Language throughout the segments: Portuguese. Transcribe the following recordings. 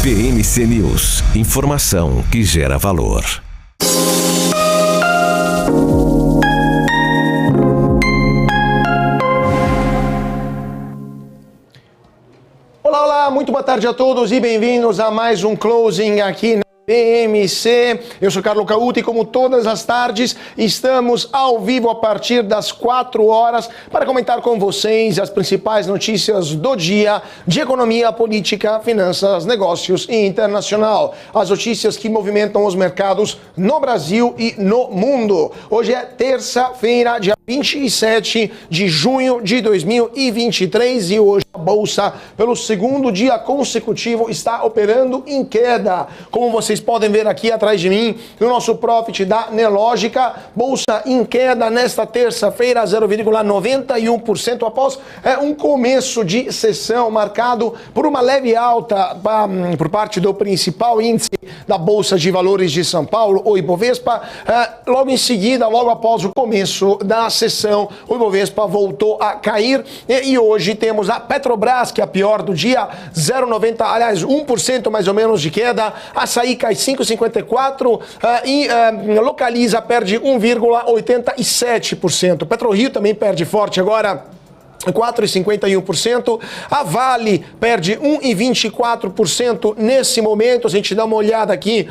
PMC News. Informação que gera valor. Olá, muito boa tarde a todos e bem-vindos a mais um Closing aqui na PMC. Eu sou Carlo Cauti e como todas as tardes estamos ao vivo a partir das 4 horas para comentar com vocês as principais notícias do dia de economia, política, finanças, negócios e internacional. As notícias que movimentam os mercados no Brasil e no mundo. Hoje é terça-feira, dia 27 de junho de 2023 e hoje a Bolsa, pelo segundo dia consecutivo, está operando em queda. Como vocês podem ver aqui atrás de mim, no nosso profit da Nelogica, Bolsa em queda nesta terça-feira, 0,91% após um começo de sessão marcado por uma leve alta por parte do principal índice da Bolsa de Valores de São Paulo, o Ibovespa. Logo em seguida, logo após o começo da sessão, o Ibovespa voltou a cair e hoje temos a Petrobras, que é a pior do dia, 0,90, aliás, 1% mais ou menos de queda. Açaí cai 5,54 e Localiza perde 1,87%. PetroRio também perde forte agora, 4,51%. A Vale perde 1,24% nesse momento. A gente dá uma olhada aqui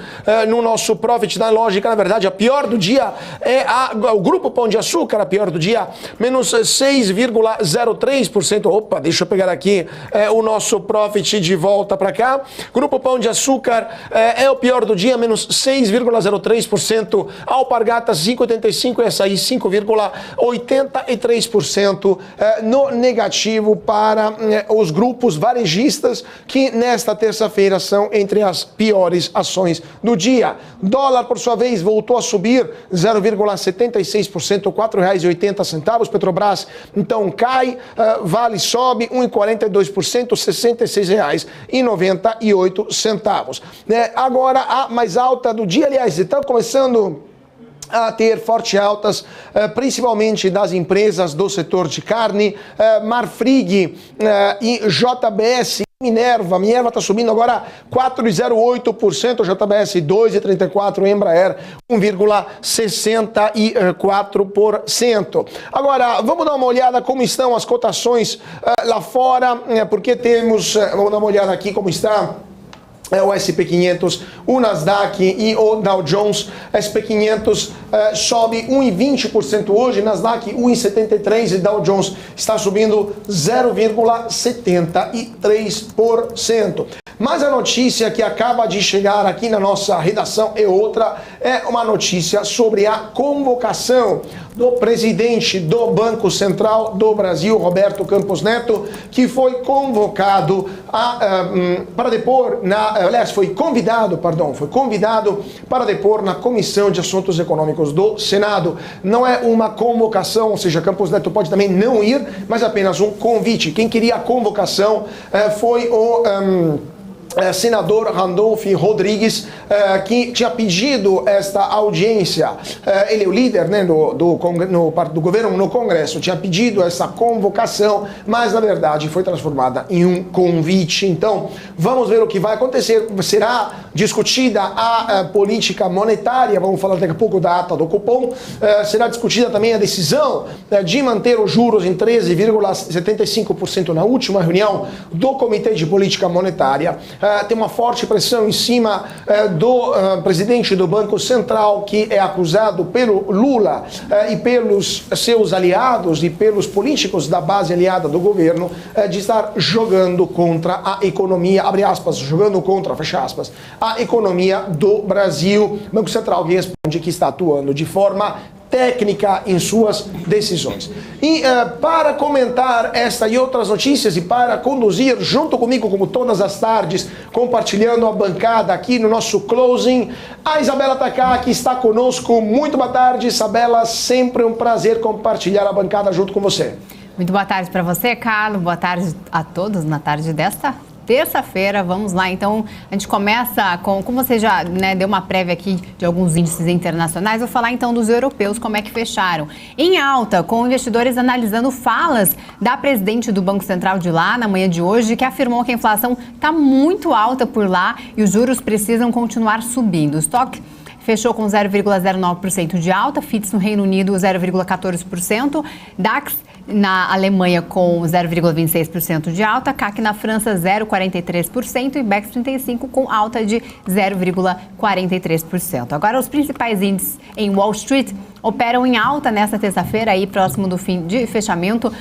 no nosso profit da Lógica. Na verdade, a pior do dia é o Grupo Pão de Açúcar, a pior do dia, menos 6,03%. Opa, deixa eu pegar aqui o nosso profit de volta para cá. Grupo Pão de Açúcar é o pior do dia, menos 6,03%. Alpargatas 5,85% e Açaí 5,83% no negativo para os grupos varejistas, que nesta terça-feira são entre as piores ações do dia. Dólar, por sua vez, voltou a subir 0,76%, R$ 4,80. Petrobras, então, cai. Vale sobe 1,42%, R$ 66,98. Agora, a mais alta do dia, aliás, está começando a ter fortes altas, principalmente das empresas do setor de carne, Marfrig e JBS. Minerva está subindo agora 4,08%, JBS 2,34%, Embraer 1,64%. Agora, vamos dar uma olhada como estão as cotações lá fora, porque temos, vamos dar uma olhada aqui como está o SP500, o Nasdaq e o Dow Jones. SP500 sobe 1,20% hoje, Nasdaq 1,73% e Dow Jones está subindo 0,73%. Mas a notícia que acaba de chegar aqui na nossa redação é outra, é uma notícia sobre a convocação do presidente do Banco Central do Brasil, Roberto Campos Neto, que foi convocado para depor foi convidado para depor na Comissão de Assuntos Econômicos do Senado. Não é uma convocação, ou seja, Campos Neto pode também não ir, mas apenas um convite. Quem queria a convocação foi o senador Randolph Rodrigues, que tinha pedido esta audiência. Ele é o líder, né, do governo no Congresso, tinha pedido essa convocação, mas na verdade foi transformada em um convite. Então, vamos ver o que vai acontecer. Será discutida a política monetária, vamos falar daqui a pouco da ata do Copom. Será discutida também a decisão de manter os juros em 13,75% na última reunião do Comitê de Política Monetária. Tem uma forte pressão em cima do presidente do Banco Central, que é acusado pelo Lula e pelos seus aliados e pelos políticos da base aliada do governo de estar jogando contra a economia, abre aspas, jogando contra, fecha aspas, a economia do Brasil. Banco Central que responde que está atuando de forma técnica em suas decisões. E para comentar esta e outras notícias e para conduzir junto comigo, como todas as tardes, compartilhando a bancada aqui no nosso closing, a Isabela Tacá, que está conosco. Muito boa tarde, Isabela. Sempre um prazer compartilhar a bancada junto com você. Muito boa tarde para você, Carlos. Boa tarde a todos na tarde desta terça-feira. Vamos lá, então, a gente começa com, como você já deu uma prévia aqui de alguns índices internacionais, vou falar então dos europeus, como é que fecharam. Em alta, com investidores analisando falas da presidente do Banco Central de lá, na manhã de hoje, que afirmou que a inflação está muito alta por lá e os juros precisam continuar subindo. O estoque fechou com 0,09% de alta, FTSE no Reino Unido 0,14%, DAX na Alemanha com 0,26% de alta, CAC na França 0,43% e BEX 35 com alta de 0,43%. Agora, os principais índices em Wall Street operam em alta nesta terça-feira, aí próximo do fim de fechamento,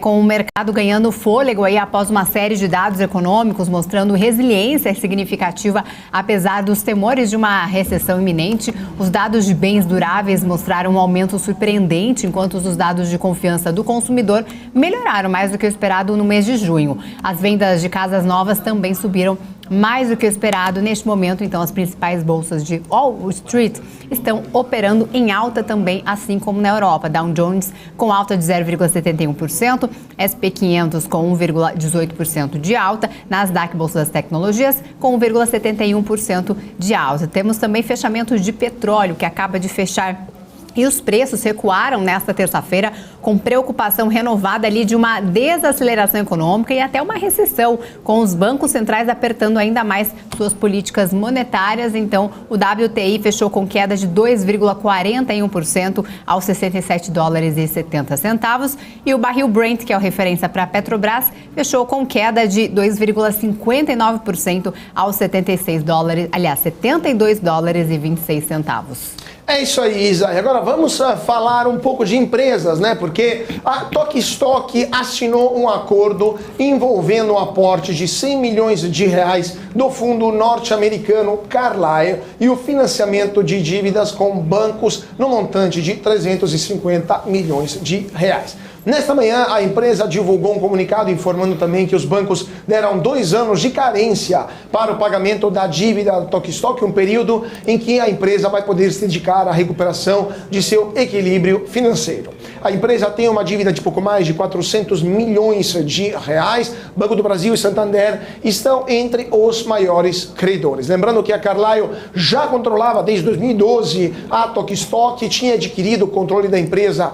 com o mercado ganhando fôlego aí após uma série de dados econômicos mostrando resiliência significativa apesar dos temores de uma recessão iminente. Os dados de bens duráveis mostraram um aumento surpreendente, enquanto os dados de confiança do consumidor melhoraram mais do que o esperado no mês de junho. As vendas de casas novas também subiram mais do que o esperado. Neste momento, então, as principais bolsas de Wall Street estão operando em alta também, assim como na Europa. Dow Jones com alta de 0,71%, S&P 500 com 1,18% de alta, Nasdaq Bolsa das Tecnologias com 1,71% de alta. Temos também fechamento de petróleo, que acaba de fechar e os preços recuaram nesta terça-feira com preocupação renovada ali de uma desaceleração econômica e até uma recessão, com os bancos centrais apertando ainda mais suas políticas monetárias. Então, o WTI fechou com queda de 2,41% aos $67,70 e o barril Brent, que é a referência para a Petrobras, fechou com queda de 2,59% aos $72,26. É isso aí, Isa. Agora vamos falar um pouco de empresas, né? Porque a Tokstok assinou um acordo envolvendo o aporte de 100 milhões de reais do fundo norte-americano Carlyle e o financiamento de dívidas com bancos no montante de 350 milhões de reais. Nesta manhã, a empresa divulgou um comunicado informando também que os bancos deram 2 anos de carência para o pagamento da dívida da Tokstok, um período em que a empresa vai poder se dedicar à recuperação de seu equilíbrio financeiro. A empresa tem uma dívida de pouco mais de 400 milhões de reais. Banco do Brasil e Santander estão entre os maiores credores. Lembrando que a Carlyle já controlava desde 2012 a Tokstok, tinha adquirido o controle da empresa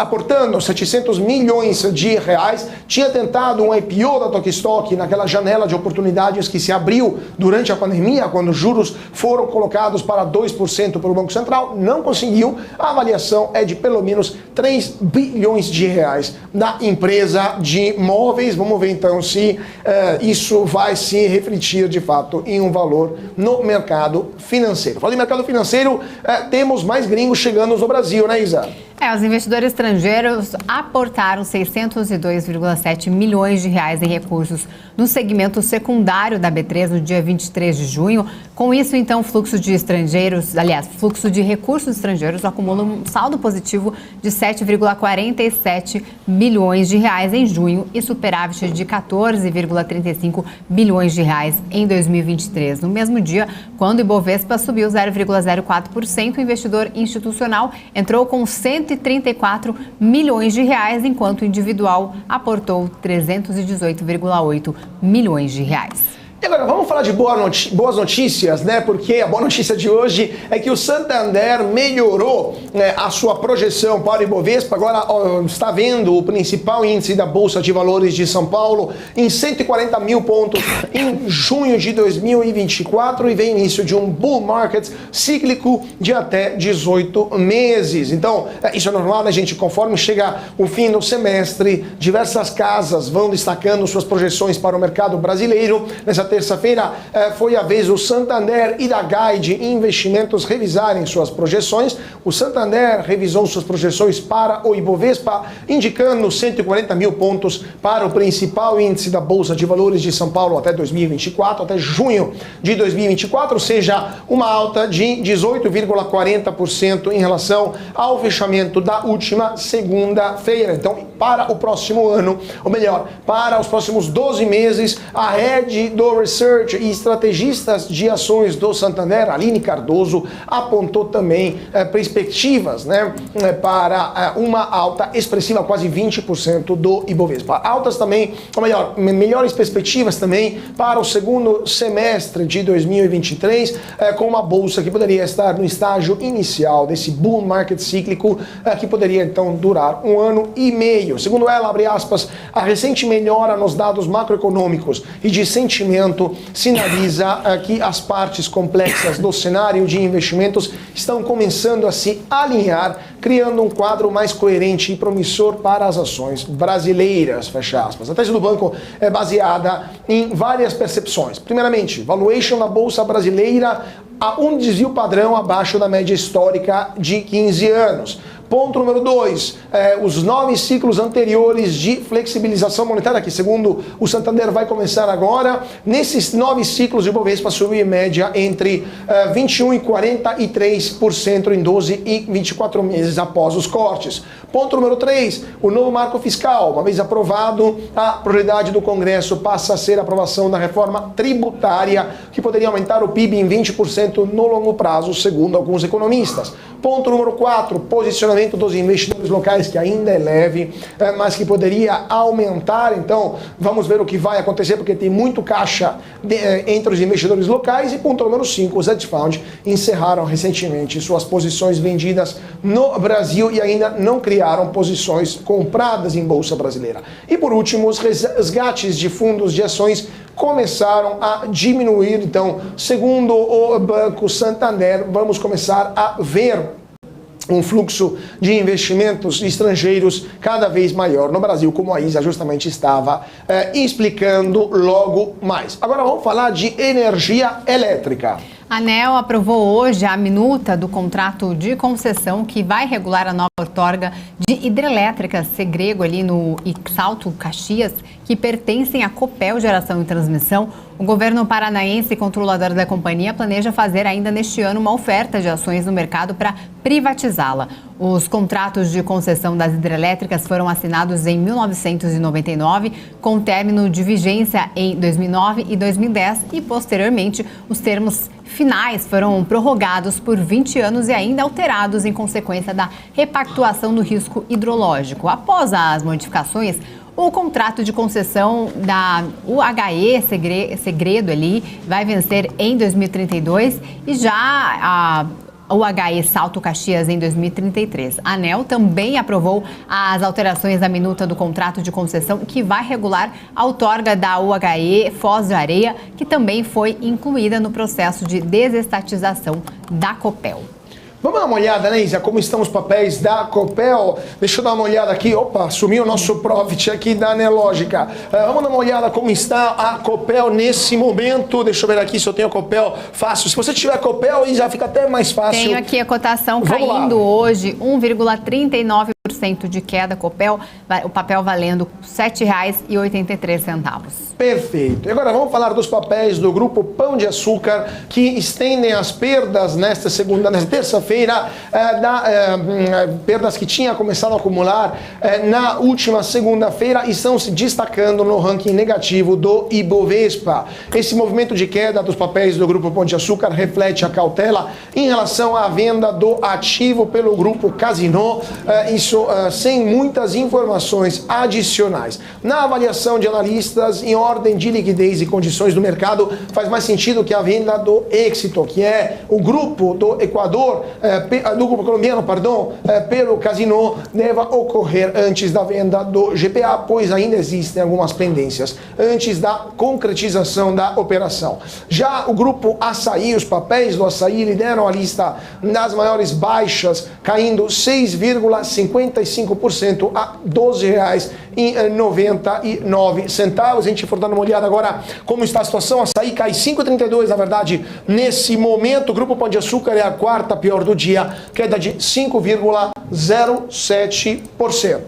aportando 700 milhões de reais, tinha tentado um IPO da Tokstok naquela janela de oportunidades que se abriu durante a pandemia, quando os juros foram colocados para 2% pelo Banco Central, não conseguiu. A avaliação é de pelo menos 3 bilhões de reais da empresa de móveis. Vamos ver então se isso vai se refletir de fato em um valor no mercado financeiro. Falando em mercado financeiro, temos mais gringos chegando no Brasil, né, Isa? Os investidores estrangeiros aportaram 602,7 milhões de reais em recursos no segmento secundário da B3 no dia 23 de junho. Com isso, então, fluxo de recursos estrangeiros acumula um saldo positivo de 7,47 bilhões de reais em junho e superávit de 14,35 bilhões de reais em 2023. No mesmo dia, quando o Ibovespa subiu 0,04%, o investidor institucional entrou com 134 milhões de reais, enquanto o individual aportou 318,8 milhões de reais. E agora vamos falar de boas notícias, né? Porque a boa notícia de hoje é que o Santander melhorou a sua projeção para o Ibovespa. Agora está vendo o principal índice da Bolsa de Valores de São Paulo em 140 mil pontos em junho de 2024 e vem início de um bull market cíclico de até 18 meses. Então, isso é normal, né, gente? Conforme chega o fim do semestre, diversas casas vão destacando suas projeções para o mercado brasileiro. Nessa terça-feira foi a vez do Santander e da Guide Investimentos revisarem suas projeções. O Santander revisou suas projeções para o Ibovespa, indicando 140 mil pontos para o principal índice da Bolsa de Valores de São Paulo até 2024, até junho de 2024, ou seja, uma alta de 18,40% em relação ao fechamento da última segunda-feira. Então, para o próximo ano, ou melhor, para os próximos 12 meses, a rede do Global Research e estrategistas de ações do Santander, Aline Cardoso, apontou também perspectivas, né, para uma alta expressiva, quase 20% do Ibovespa. Altas também, ou melhor, melhores perspectivas também para o segundo semestre de 2023, com uma bolsa que poderia estar no estágio inicial desse bull market cíclico, que poderia então durar 1 ano e meio. Segundo ela, abre aspas, a recente melhora nos dados macroeconômicos e de sentimento sinaliza que as partes complexas do cenário de investimentos estão começando a se alinhar, criando um quadro mais coerente e promissor para as ações brasileiras, fecha aspas. A tese do banco é baseada em várias percepções. Primeiramente, valuation da Bolsa Brasileira a um desvio padrão abaixo da média histórica de 15 anos. Ponto número 2, os 9 ciclos anteriores de flexibilização monetária, que segundo o Santander vai começar agora, nesses 9 ciclos de Ibovespa subiu em média entre 21% e 43% em 12 e 24 meses após os cortes. Ponto número 3, o novo marco fiscal, uma vez aprovado, a prioridade do Congresso passa a ser a aprovação da reforma tributária, que poderia aumentar o PIB em 20% no longo prazo, segundo alguns economistas. Ponto número 4, posicionamento dos investidores locais, que ainda é leve, mas que poderia aumentar. Então, vamos ver o que vai acontecer, porque tem muito caixa entre os investidores locais. E ponto número 5, os hedge funds encerraram recentemente suas posições vendidas no Brasil e ainda não criaram posições compradas em bolsa brasileira. E por último, os resgates de fundos de ações começaram a diminuir. Então, segundo o Banco Santander, vamos começar a ver um fluxo de investimentos estrangeiros cada vez maior no Brasil, como a Isa justamente estava explicando logo mais. Agora vamos falar de energia elétrica. A ANEEL aprovou hoje a minuta do contrato de concessão que vai regular a nova outorga de hidrelétricas Segrego ali no Salto Caxias, que pertencem à Copel Geração e Transmissão. O governo paranaense, controlador da companhia, planeja fazer ainda neste ano uma oferta de ações no mercado para privatizá-la. Os contratos de concessão das hidrelétricas foram assinados em 1999, com término de vigência em 2009 e 2010 e, posteriormente, os termos finais foram prorrogados por 20 anos e ainda alterados em consequência da repactuação do risco hidrológico. Após as modificações, o contrato de concessão da UHE Segredo ali vai vencer em 2032 e já a UHE Salto Caxias em 2033. A ANEEL também aprovou as alterações da minuta do contrato de concessão que vai regular a outorga da UHE Foz de Areia, que também foi incluída no processo de desestatização da Copel. Vamos dar uma olhada, né, Isa, como estão os papéis da Copel. Deixa eu dar uma olhada aqui. Opa, sumiu o nosso profit aqui da Anelógica. Vamos dar uma olhada como está a Copel nesse momento. Deixa eu ver aqui se eu tenho a Copel fácil. Se você tiver Copel, Isa, fica até mais fácil. Tenho aqui a cotação caindo hoje, 1,39% de queda. Copel, o papel valendo R$ 7,83. Perfeito. E agora vamos falar dos papéis do Grupo Pão de Açúcar, que estendem as perdas nesta terça-feira, perdas que tinha começado a acumular na última segunda-feira e estão se destacando no ranking negativo do Ibovespa. Esse movimento de queda dos papéis do Grupo Pão de Açúcar reflete a cautela em relação à venda do ativo pelo Grupo Casino, isso sem muitas informações adicionais. Na avaliação de analistas, em ordem de liquidez e condições do mercado, faz mais sentido que a venda do Éxito, que é o grupo do Equador, do grupo colombiano, pelo Casino, deva ocorrer antes da venda do GPA, pois ainda existem algumas pendências antes da concretização da operação. Já o grupo Açaí, os papéis do Açaí lideram a lista das maiores baixas, caindo 6,55% a R$ 12,99. Se a gente for dando uma olhada agora como está a situação, Açaí cai 5,32, na verdade, nesse momento. O Grupo Pão de Açúcar é a quarta pior do dia, queda de 5,07%.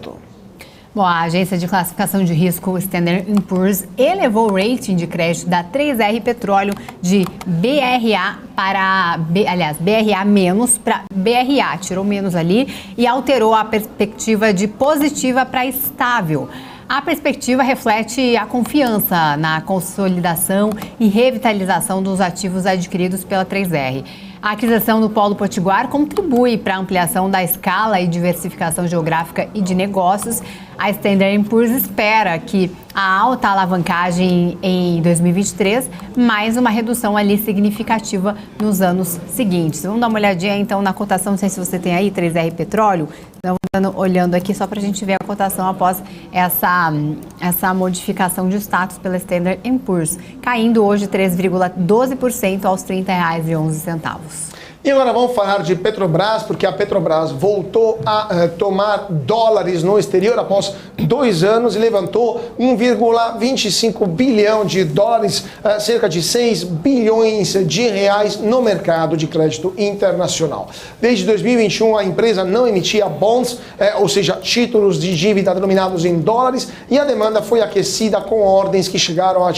Bom, a agência de classificação de risco Standard & Poor's elevou o rating de crédito da 3R Petróleo de BRA para, BRA menos para BRA, tirou menos ali e alterou a perspectiva de positiva para estável. A perspectiva reflete a confiança na consolidação e revitalização dos ativos adquiridos pela 3R. A aquisição do Polo Potiguar contribui para a ampliação da escala e diversificação geográfica e de negócios. A Standard & Poor's espera que a alta alavancagem em 2023, mais uma redução ali significativa nos anos seguintes. Vamos dar uma olhadinha então na cotação, não sei se você tem aí, 3R Petróleo. Estamos olhando aqui só para a gente ver a cotação após essa modificação de status pela Standard & Poor's, caindo hoje 3,12% aos R$ 30,11. E agora vamos falar de Petrobras, porque a Petrobras voltou a tomar dólares no exterior após 2 anos e levantou 1,25 bilhão de dólares, cerca de 6 bilhões de reais no mercado de crédito internacional. Desde 2021, a empresa não emitia bonds, ou seja, títulos de dívida denominados em dólares, e a demanda foi aquecida com ordens que chegaram a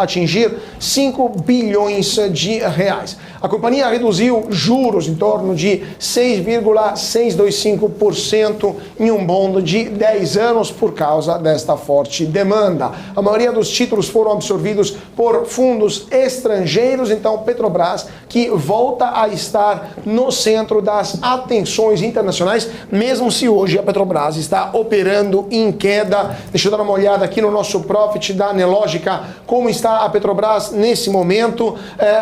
atingir 5 bilhões de reais. A companhia reduziu juros em torno de 6,625% em um bond de 10 anos por causa desta forte demanda. A maioria dos títulos foram absorvidos por fundos estrangeiros, então Petrobras, que volta a estar no centro das atenções internacionais, mesmo se hoje a Petrobras está operando em queda. Deixa eu dar uma olhada aqui no nosso profit da Nelogica, como está a Petrobras nesse momento.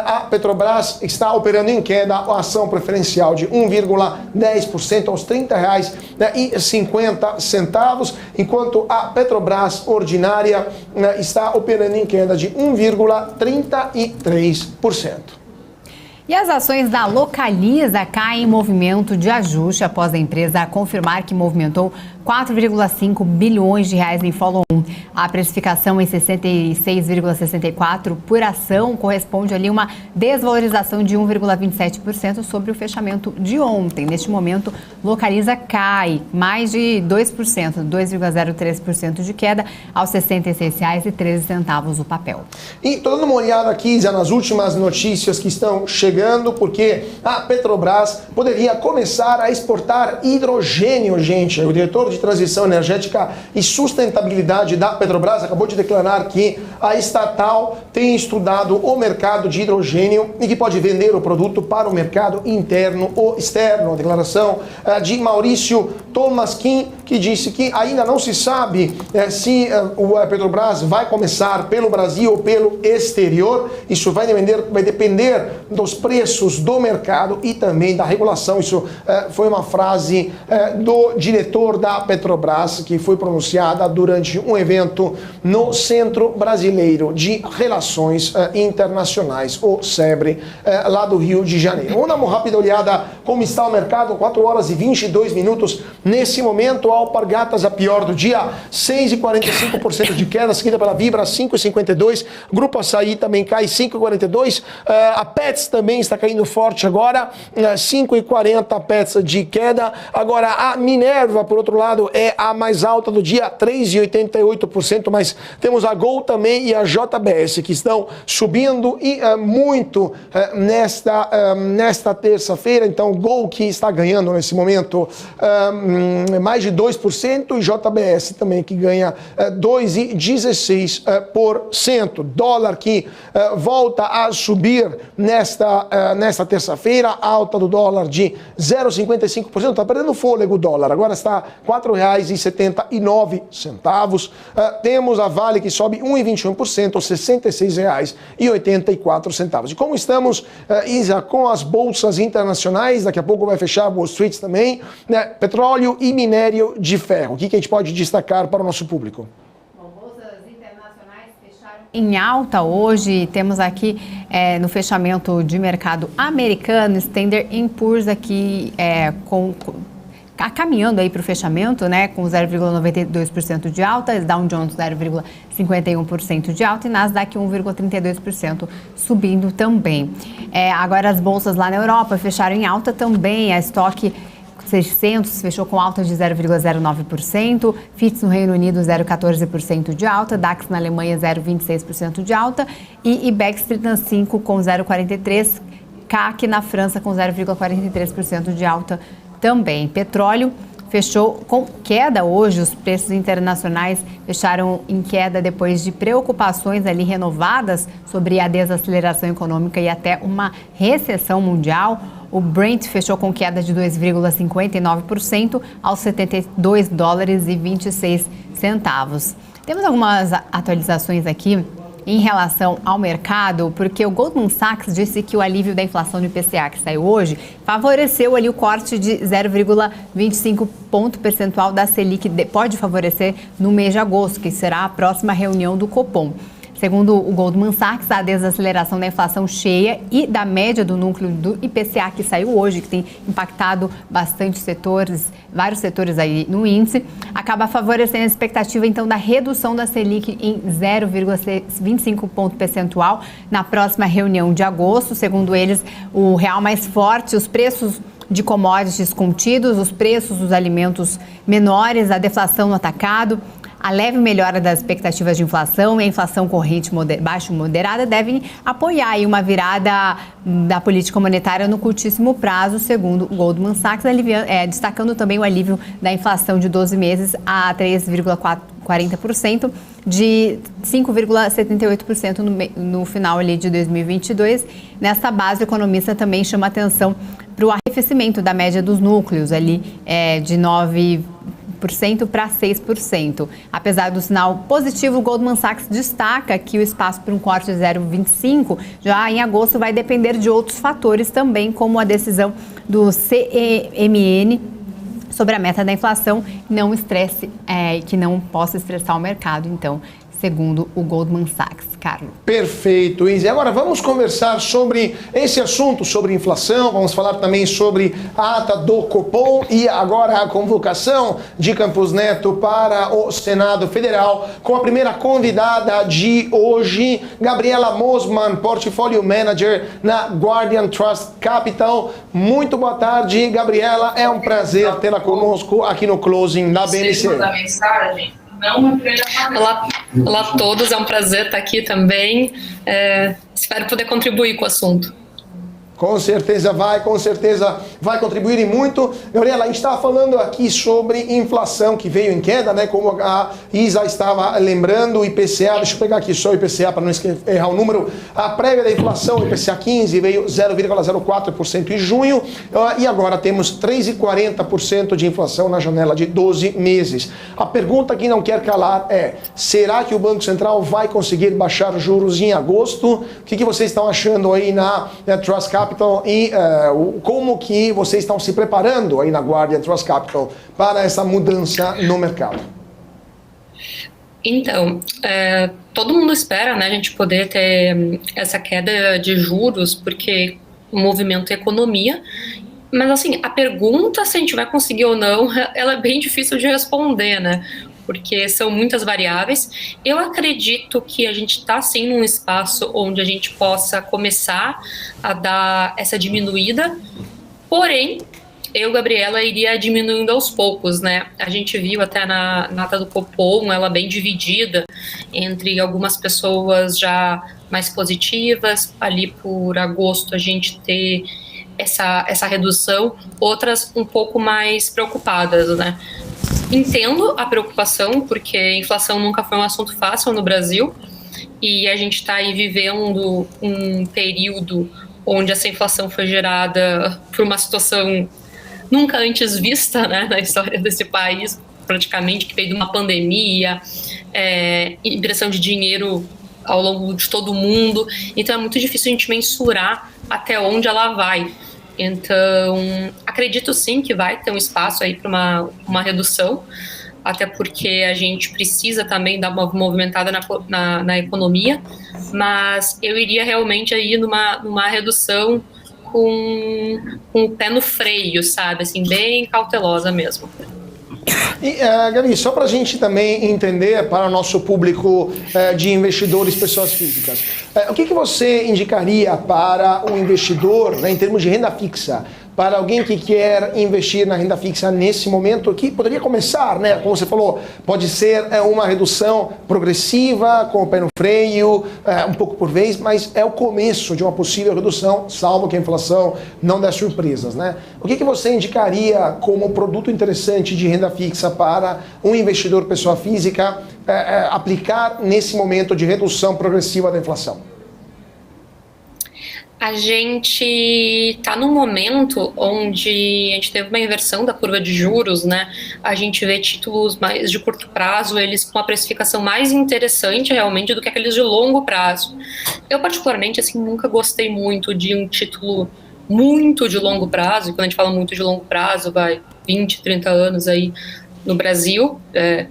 A Petrobras está operando em queda, a ação preferencial de 1,10% aos R$ 30,50, enquanto a Petrobras ordinária está operando em queda de 1,33%. E as ações da Localiza caem em movimento de ajuste após a empresa confirmar que movimentou 4,5 bilhões de reais em follow-on. A precificação em 66,64 por ação corresponde ali a uma desvalorização de 1,27% sobre o fechamento de ontem. Neste momento, Localiza cai mais de 2%, 2,03% de queda aos R$ 66,13 o papel. E tô dando uma olhada aqui já nas últimas notícias que estão chegando, porque a Petrobras poderia começar a exportar hidrogênio, gente. O diretor de Transição Energética e Sustentabilidade da Petrobras acabou de declarar que a estatal tem estudado o mercado de hidrogênio e que pode vender o produto para o mercado interno ou externo. A declaração de Maurício Tolmasquim, que disse que ainda não se sabe se a Petrobras vai começar pelo Brasil ou pelo exterior. Isso vai depender dos preços do mercado e também da regulação. Isso foi uma frase do diretor da Petrobras, que foi pronunciada durante um evento no Centro Brasileiro de Relações Internacionais, o SEBRE, lá do Rio de Janeiro. Vamos dar uma rápida olhada como está o mercado, 4 horas e 22 minutos. Nesse momento, a Alpargatas, a pior do dia, 6,45% de queda, seguida pela Vibra, 5,52%. Grupo Açaí também cai 5,42%. A Petz também está caindo forte agora, 5,40% Petz de queda. Agora, a Minerva, por outro lado, é a mais alta do dia, 3,88%, mas temos a Gol também e a JBS que estão subindo e muito nesta terça-feira. Então, Gol que está ganhando nesse momento mais de 2% e JBS também que ganha 2,16%. Dólar que volta a subir nesta terça-feira, alta do dólar de 0,55%, está perdendo fôlego o dólar, agora está R$ 4,79. Temos a Vale que sobe 1,21% aos R$ 66,84. E como estamos, Isa, com as bolsas internacionais, daqui a pouco vai fechar a Wall Street também, né? Petróleo e minério de ferro. O que a gente pode destacar para o nosso público? Em alta hoje, temos aqui no fechamento de mercado americano, Standard & Poor's aqui caminhando aí para o fechamento, né, com 0,92% de alta, Dow Jones 0,51% de alta e Nasdaq 1,32% subindo também. Agora as bolsas lá na Europa fecharam em alta também, a Stock 600 fechou com alta de 0,09%, FTSE no Reino Unido 0,14% de alta, DAX na Alemanha 0,26% de alta e IBEX 35 com 0,43%, CAC na França com 0,43% de alta também. Petróleo fechou com queda hoje. Os preços internacionais fecharam em queda depois de preocupações ali renovadas sobre a desaceleração econômica e até uma recessão mundial. O Brent fechou com queda de 2,59% aos 72 dólares e 26 centavos. Temos algumas atualizações aqui em relação ao mercado, porque o Goldman Sachs disse que o alívio da inflação do IPCA que saiu hoje favoreceu ali o corte de 0,25 ponto percentual da Selic, pode favorecer no mês de agosto, que será a próxima reunião do Copom. Segundo o Goldman Sachs, a desaceleração da inflação cheia e da média do núcleo do IPCA que saiu hoje, que tem impactado bastante setores, vários setores aí no índice, acaba favorecendo a expectativa então da redução da Selic em 0,25 ponto percentual na próxima reunião de agosto. Segundo eles, o real mais forte, os preços de commodities contidos, os preços dos alimentos menores, a deflação no atacado, a leve melhora das expectativas de inflação e a inflação corrente baixa ou moderada devem apoiar aí uma virada da política monetária no curtíssimo prazo, segundo o Goldman Sachs, destacando também o alívio da inflação de 12 meses a 3,40%, de 5,78% no final ali de 2022. Nessa base, o economista também chama atenção para o arrefecimento da média dos núcleos ali de 9% para 6%. Apesar do sinal positivo, o Goldman Sachs destaca que o espaço para um corte de 0,25 já em agosto vai depender de outros fatores também, como a decisão do CMN sobre a meta da inflação, que não possa estressar o mercado, então, segundo o Goldman Sachs. Carlos. Perfeito, Izzy. Agora vamos conversar sobre esse assunto, sobre inflação, vamos falar também sobre a ata do Copom e agora a convocação de Campos Neto para o Senado Federal, com a primeira convidada de hoje, Gabriela Mosman, Portfolio Manager na Guardian Trust Capital. Muito boa tarde, Gabriela. É um prazer tê-la conosco aqui no Closing da BMC. Olá a todos, é um prazer estar aqui também. Espero poder contribuir com o assunto. Com certeza vai contribuir e muito. Gabriela, a gente estava falando aqui sobre inflação que veio em queda, né? Como a Isa estava lembrando, o IPCA, deixa eu pegar aqui só o IPCA para não errar o número. A prévia da inflação, o IPCA 15, veio 0,04% em junho e agora temos 3,40% de inflação na janela de 12 meses. A pergunta que não quer calar é: será que o Banco Central vai conseguir baixar os juros em agosto? O que vocês estão achando aí na Trust Capital e como que vocês estão se preparando aí na Guardian Trust Capital para essa mudança no mercado? Então, todo mundo espera, né, a gente poder ter essa queda de juros, porque o movimento é economia, mas assim, a pergunta se a gente vai conseguir ou não, ela é bem difícil de responder, né? Porque são muitas variáveis. Eu acredito que a gente está sim num espaço onde a gente possa começar a dar essa diminuída, porém, eu, Gabriela, iria diminuindo aos poucos, né? A gente viu até na ata do Copom, ela bem dividida entre algumas pessoas já mais positivas, ali por agosto a gente ter essa redução, outras um pouco mais preocupadas, né? Entendo a preocupação, porque a inflação nunca foi um assunto fácil no Brasil e a gente está aí vivendo um período onde essa inflação foi gerada por uma situação nunca antes vista, né, na história desse país, praticamente, que veio de uma pandemia, impressão de dinheiro ao longo de todo o mundo. Então é muito difícil a gente mensurar até onde ela vai. Então, acredito sim que vai ter um espaço aí para uma redução, até porque a gente precisa também dar uma movimentada na economia, mas eu iria realmente aí numa redução com o pé no freio, sabe, assim, bem cautelosa mesmo. E, Gabi, só para a gente também entender, para o nosso público de investidores, pessoas físicas, o que você indicaria para o investidor, né, em termos de renda fixa, para alguém que quer investir na renda fixa nesse momento, que poderia começar, né? Como você falou, pode ser uma redução progressiva, com o pé no freio, um pouco por vez, mas é o começo de uma possível redução, salvo que a inflação não dê surpresas, né? O que você indicaria como produto interessante de renda fixa para um investidor pessoa física aplicar nesse momento de redução progressiva da inflação? A gente está num momento onde a gente teve uma inversão da curva de juros, né? A gente vê títulos mais de curto prazo, eles com uma precificação mais interessante realmente do que aqueles de longo prazo. Eu particularmente, assim, nunca gostei muito de um título muito de longo prazo, e quando a gente fala muito de longo prazo, vai 20, 30 anos aí no Brasil, é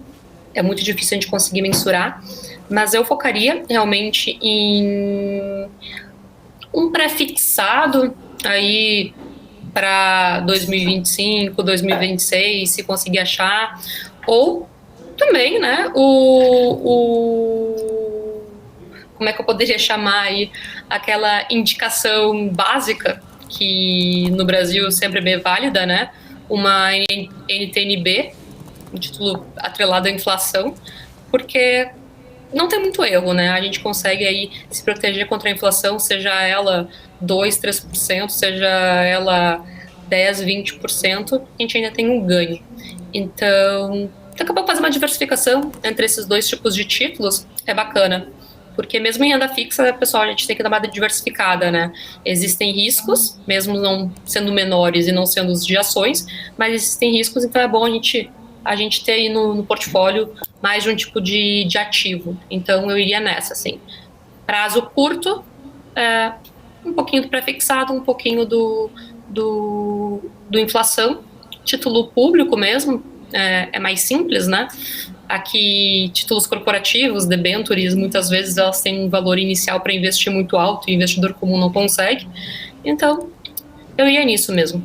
muito difícil a gente conseguir mensurar, mas eu focaria realmente em um pré-fixado aí para 2025, 2026, se conseguir achar, ou também, né, como é que eu poderia chamar aí, aquela indicação básica que no Brasil sempre é bem válida, né, uma NTNB, um título atrelado à inflação, porque não tem muito erro, né? A gente consegue aí se proteger contra a inflação, seja ela 2%, 3%, seja ela 10%, 20%, a gente ainda tem um ganho. Então, daqui a pouco fazer uma diversificação entre esses dois tipos de títulos é bacana, porque mesmo em renda fixa, pessoal, a gente tem que dar uma diversificada, né? Existem riscos, mesmo não sendo menores e não sendo os de ações, mas existem riscos, então é bom a gente ter aí no portfólio mais de um tipo de ativo. Então, eu iria nessa, assim. Prazo curto, um pouquinho do pré-fixado, um pouquinho do inflação. Título público mesmo, é mais simples, né? Aqui, títulos corporativos, debentures, muitas vezes elas têm um valor inicial para investir muito alto e o investidor comum não consegue. Então, eu ia nisso mesmo.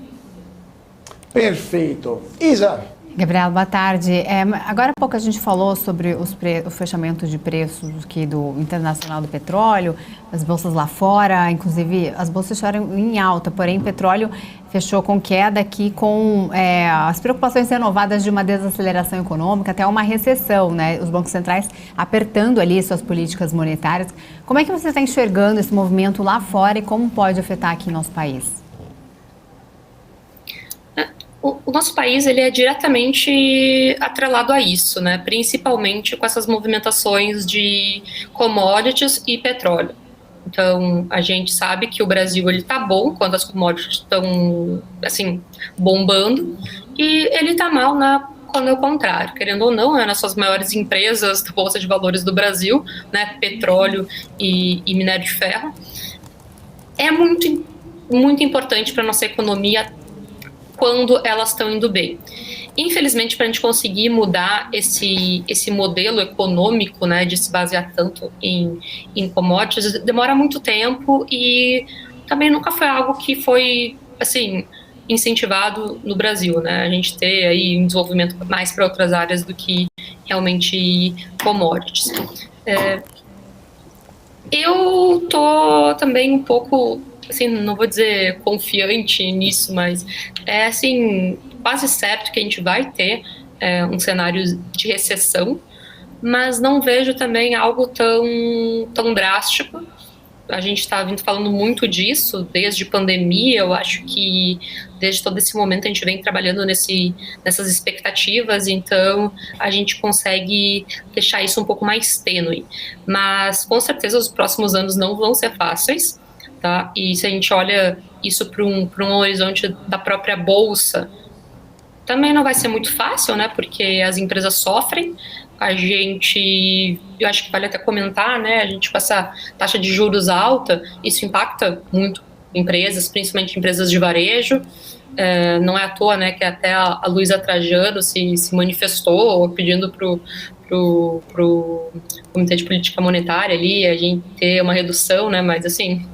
Perfeito. Isa? Gabriela, boa tarde. Agora há pouco a gente falou sobre o fechamento de preços aqui do internacional do petróleo, as bolsas lá fora, inclusive as bolsas fecharam em alta, porém o petróleo fechou com queda aqui com as preocupações renovadas de uma desaceleração econômica, até uma recessão, né? Os bancos centrais apertando ali suas políticas monetárias. Como é que você está enxergando esse movimento lá fora e como pode afetar aqui em nosso país? O nosso país ele é diretamente atrelado a isso, né? Principalmente com essas movimentações de commodities e petróleo. Então, a gente sabe que o Brasil ele tá bom quando as commodities estão, assim, bombando, e ele tá mal quando é o contrário. Querendo ou não, nas suas maiores empresas da Bolsa de Valores do Brasil, né? Petróleo e minério de ferro. É muito, muito importante para a nossa economia quando elas estão indo bem. Infelizmente, para a gente conseguir mudar esse modelo econômico, né, de se basear tanto em commodities, demora muito tempo e também nunca foi algo que foi, assim, incentivado no Brasil, né, a gente ter aí um desenvolvimento mais para outras áreas do que realmente commodities. Eu tô também um pouco, assim, não vou dizer confiante nisso, mas é, assim, quase certo que a gente vai ter um cenário de recessão, mas não vejo também algo tão drástico. A gente está falando muito disso desde pandemia. Eu acho que desde todo esse momento a gente vem trabalhando nessas expectativas, então a gente consegue deixar isso um pouco mais tênue. Mas com certeza os próximos anos não vão ser fáceis, tá? E se a gente olha isso para um horizonte da própria bolsa, também não vai ser muito fácil, né? Porque as empresas sofrem. Eu acho que vale até comentar, né? A gente com essa taxa de juros alta, isso impacta muito empresas, principalmente empresas de varejo. Não é à toa, né, que até a Luísa Trajano se manifestou pedindo pro Comitê de Política Monetária ali a gente ter uma redução, né? Mas assim,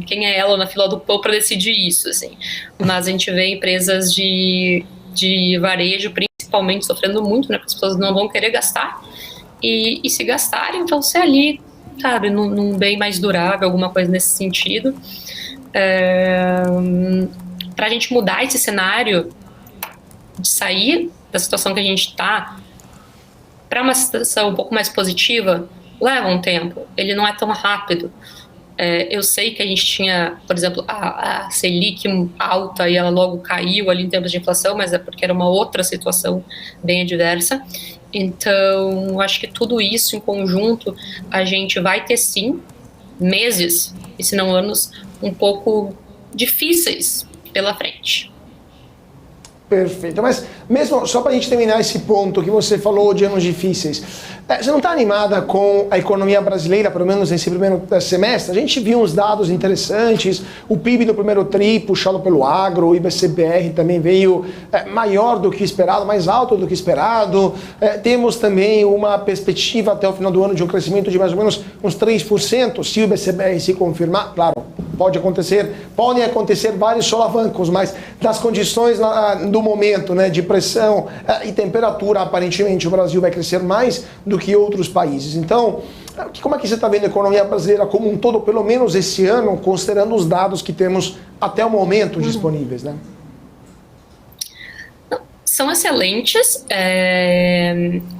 quem é ela na fila do pão para decidir isso, assim? Mas a gente vê empresas de varejo principalmente sofrendo muito, né, porque as pessoas não vão querer gastar, e se gastarem, então ser ali, sabe, num bem mais durável, alguma coisa nesse sentido. Para a gente mudar esse cenário, de sair da situação que a gente está para uma situação um pouco mais positiva, leva um tempo, ele não é tão rápido. Eu sei que a gente tinha, por exemplo, a Selic alta e ela logo caiu ali em termos de inflação, mas é porque era uma outra situação bem adversa. Então, acho que tudo isso em conjunto, a gente vai ter sim meses, e se não anos, um pouco difíceis pela frente. Perfeito, mas mesmo só para a gente terminar esse ponto que você falou de anos difíceis, você não está animada com a economia brasileira, pelo menos nesse primeiro semestre? A gente viu uns dados interessantes, o PIB do primeiro TRI puxado pelo agro, o IBCBR também veio maior do que esperado, mais alto do que esperado, temos também uma perspectiva até o final do ano de um crescimento de mais ou menos uns 3%, se o IBCBR se confirmar, claro, podem acontecer vários solavancos, mas das condições do momento, né, de pressão e temperatura, aparentemente o Brasil vai crescer mais do que outros países. Então, como é que você está vendo a economia brasileira como um todo, pelo menos esse ano, considerando os dados que temos até o momento disponíveis, né? São excelentes.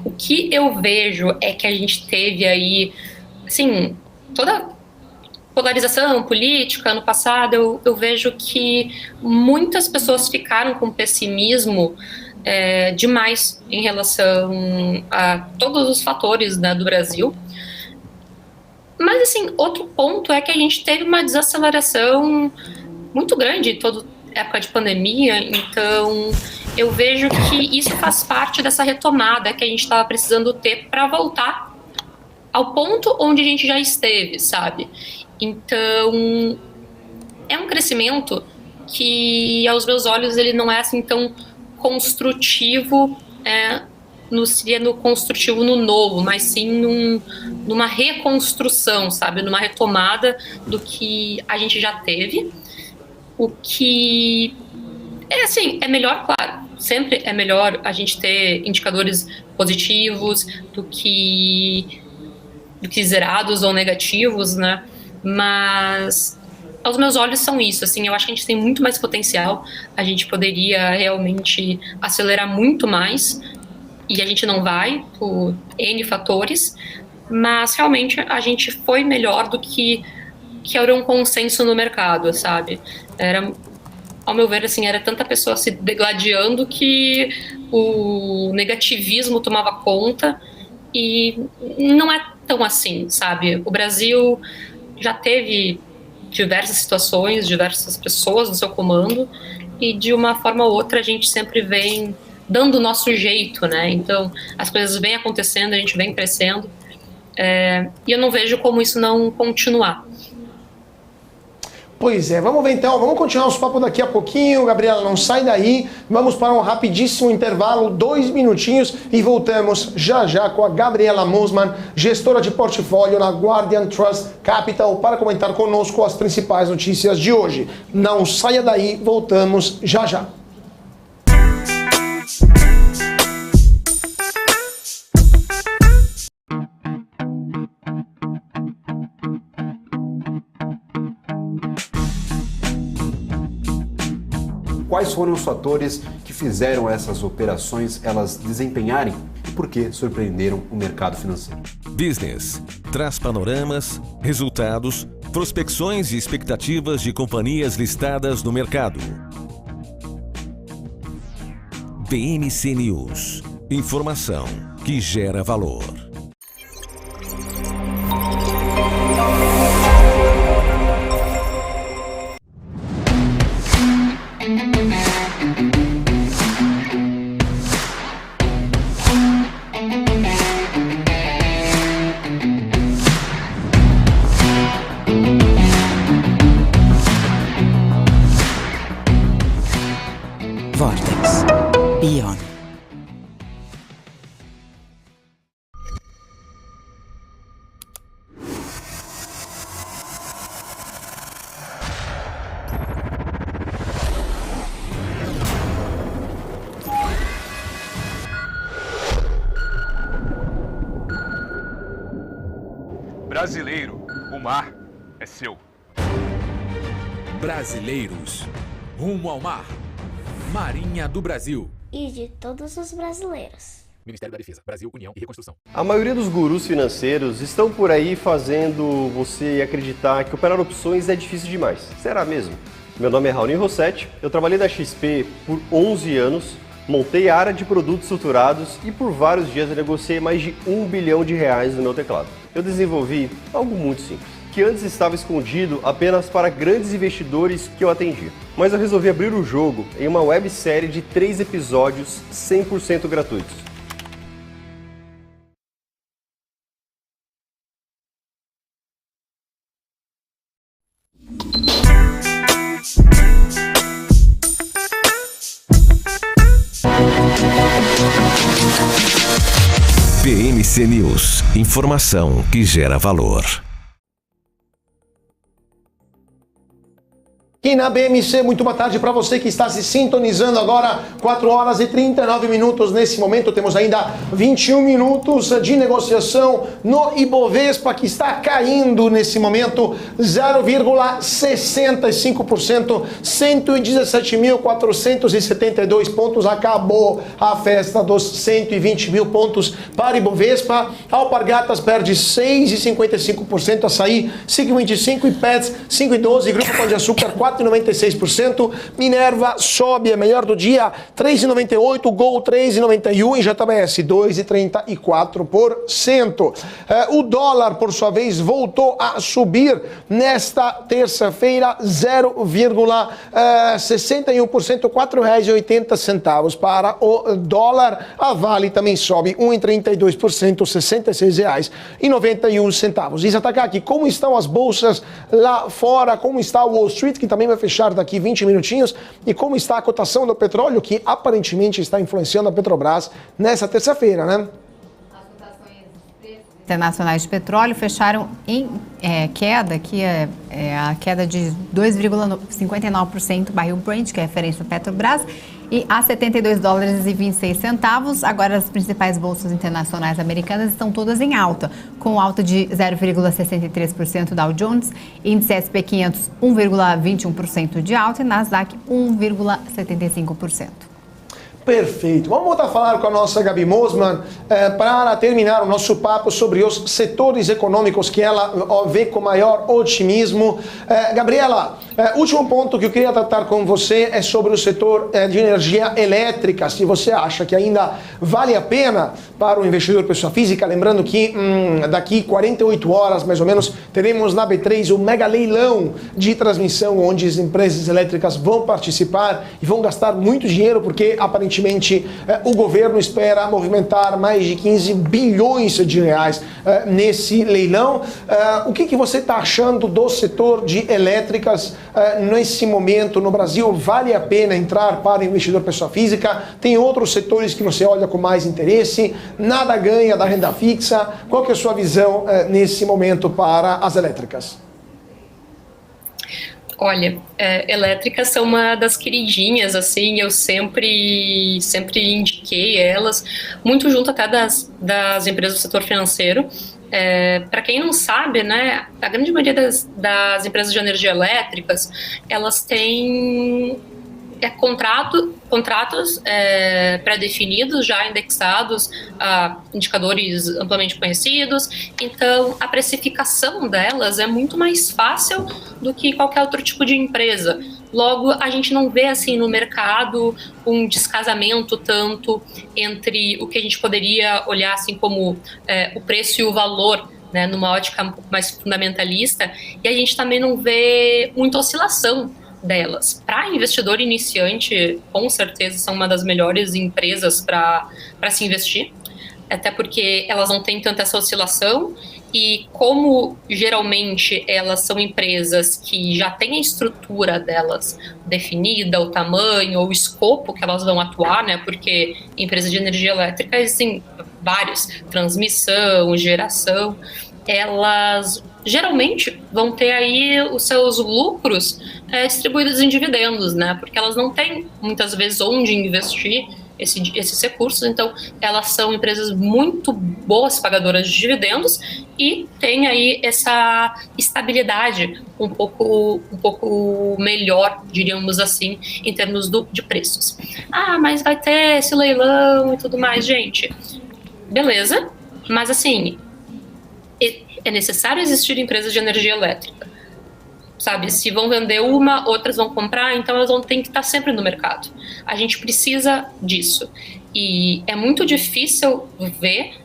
O que eu vejo é que a gente teve aí, assim, toda polarização política ano passado, eu vejo que muitas pessoas ficaram com pessimismo demais em relação a todos os fatores, né, do Brasil. Mas, assim, outro ponto é que a gente teve uma desaceleração muito grande, toda época de pandemia, então eu vejo que isso faz parte dessa retomada que a gente estava precisando ter para voltar ao ponto onde a gente já esteve, sabe? Então, é um crescimento que, aos meus olhos, ele não é assim tão construtivo, seria no construtivo no novo, mas sim numa reconstrução, sabe? Numa retomada do que a gente já teve. O que é melhor, claro. Sempre é melhor a gente ter indicadores positivos do que zerados ou negativos, né? Mas aos meus olhos são isso, assim, eu acho que a gente tem muito mais potencial, a gente poderia realmente acelerar muito mais, e a gente não vai, por N fatores, mas realmente a gente foi melhor do que era um consenso no mercado, sabe? Ao meu ver, assim, era tanta pessoa se degladiando que o negativismo tomava conta, e não é tão assim, sabe? O Brasil já teve diversas situações, diversas pessoas no seu comando, e de uma forma ou outra a gente sempre vem dando o nosso jeito, né? Então, as coisas vêm acontecendo, a gente vem crescendo, e eu não vejo como isso não continuar. Pois é, vamos ver então, vamos continuar os papos daqui a pouquinho, Gabriela, não sai daí, vamos para um rapidíssimo intervalo, 2 minutinhos e voltamos já já com a Gabriela Mosman, gestora de portfólio na Guardian Trust Capital, para comentar conosco as principais notícias de hoje. Não saia daí, voltamos já já. Quais foram os fatores que fizeram essas operações elas desempenharem e por que surpreenderam o mercado financeiro? Business traz panoramas, resultados, prospecções e expectativas de companhias listadas no mercado. BMC News. Informação que gera valor. Vortex. Beyond. Brasileiro, o mar é seu. Brasileiros. Rumo ao mar. Marinha do Brasil. E de todos os brasileiros. Ministério da Defesa, Brasil, União e Reconstrução. A maioria dos gurus financeiros estão por aí fazendo você acreditar que operar opções é difícil demais. Será mesmo? Meu nome é Raoni Rossetti, eu trabalhei na XP por 11 anos, montei a área de produtos estruturados e por vários dias eu negociei mais de R$1 bilhão no meu teclado. Eu desenvolvi algo muito simples, que antes estava escondido apenas para grandes investidores que eu atendia. Mas eu resolvi abrir o jogo em uma websérie de 3 episódios 100% gratuitos. PMC News. Informação que gera valor. Aqui na BMC, muito boa tarde para você que está se sintonizando agora, 4 horas e 39 minutos nesse momento, temos ainda 21 minutos de negociação no Ibovespa, que está caindo nesse momento 0,65%, 117.472 pontos, acabou a festa dos 120 mil pontos para Ibovespa, Alpargatas perde 6,55%, Açaí 5,25% e Pets 5,12%, Grupo Pão de Açúcar 4,96%, Minerva sobe, a melhor do dia, 3,98%, Gol 3,91% e JBS 2,34%. O dólar, por sua vez, voltou a subir nesta terça-feira, 0,61%, R$ 4,80 para o dólar. A Vale também sobe 1,32%, R$ 66,91. Isa aqui, como estão as bolsas lá fora, como está o Wall Street, que também vai fechar daqui 20 minutinhos, e como está a cotação do petróleo, que aparentemente está influenciando a Petrobras nessa terça-feira, né? As cotações internacionais de petróleo fecharam em queda, que é a queda de 2,59% barril Brent, que é a referência Petrobras, e a $72,26. Agora as principais bolsas internacionais americanas estão todas em alta, com alta de 0,63% Dow Jones, índice S&P 500 1,21% de alta e Nasdaq 1,75%. Perfeito. Vamos voltar a falar com a nossa Gabi Mosman para terminar o nosso papo sobre os setores econômicos que ela vê com maior otimismo. Gabriela, último ponto que eu queria tratar com você é sobre o setor de energia elétrica. Se você acha que ainda vale a pena para o investidor pessoa física, lembrando que daqui 48 horas, mais ou menos, teremos na B3 o mega leilão de transmissão, onde as empresas elétricas vão participar e vão gastar muito dinheiro, porque aparentemente o governo espera movimentar mais de 15 bilhões de reais nesse leilão. O que você está achando do setor de elétricas nesse momento no Brasil? Vale a pena entrar para investidor pessoa física? Tem outros setores que você olha com mais interesse? Nada ganha da renda fixa? Qual que é a sua visão nesse momento para as elétricas? Olha, elétricas são uma das queridinhas, assim, eu sempre indiquei elas, muito junto até das empresas do setor financeiro. Para quem não sabe, né, a grande maioria das empresas de energia elétricas, elas têm contratos pré-definidos, já indexados a indicadores amplamente conhecidos, então a precificação delas é muito mais fácil do que qualquer outro tipo de empresa. Logo, a gente não vê assim no mercado um descasamento tanto entre o que a gente poderia olhar assim como o preço e o valor, né, numa ótica um pouco mais fundamentalista, e a gente também não vê muita oscilação delas. Para investidor iniciante, com certeza são uma das melhores empresas para se investir, até porque elas não têm tanta essa oscilação, e como geralmente elas são empresas que já têm a estrutura delas definida, o tamanho ou o escopo que elas vão atuar, né, porque empresas de energia elétrica existem vários, transmissão, geração, elas geralmente vão ter aí os seus lucros distribuídos em dividendos, né? Porque elas não têm muitas vezes onde investir esses recursos. Então, elas são empresas muito boas pagadoras de dividendos e tem aí essa estabilidade um pouco melhor, diríamos assim, em termos de preços. Mas vai ter esse leilão e tudo mais, gente. Beleza, mas assim, é necessário existir empresas de energia elétrica. Sabe, se vão vender uma, outras vão comprar, então elas vão ter que estar sempre no mercado. A gente precisa disso. E é muito difícil ver,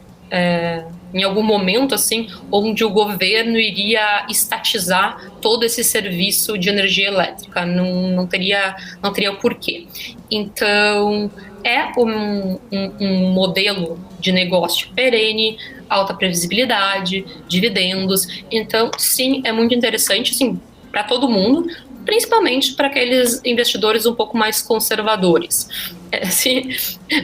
em algum momento, assim, onde o governo iria estatizar todo esse serviço de energia elétrica. Não teria o porquê. Então, é um modelo de negócio perene, alta previsibilidade, dividendos. Então, sim, é muito interessante, assim, para todo mundo, principalmente para aqueles investidores um pouco mais conservadores.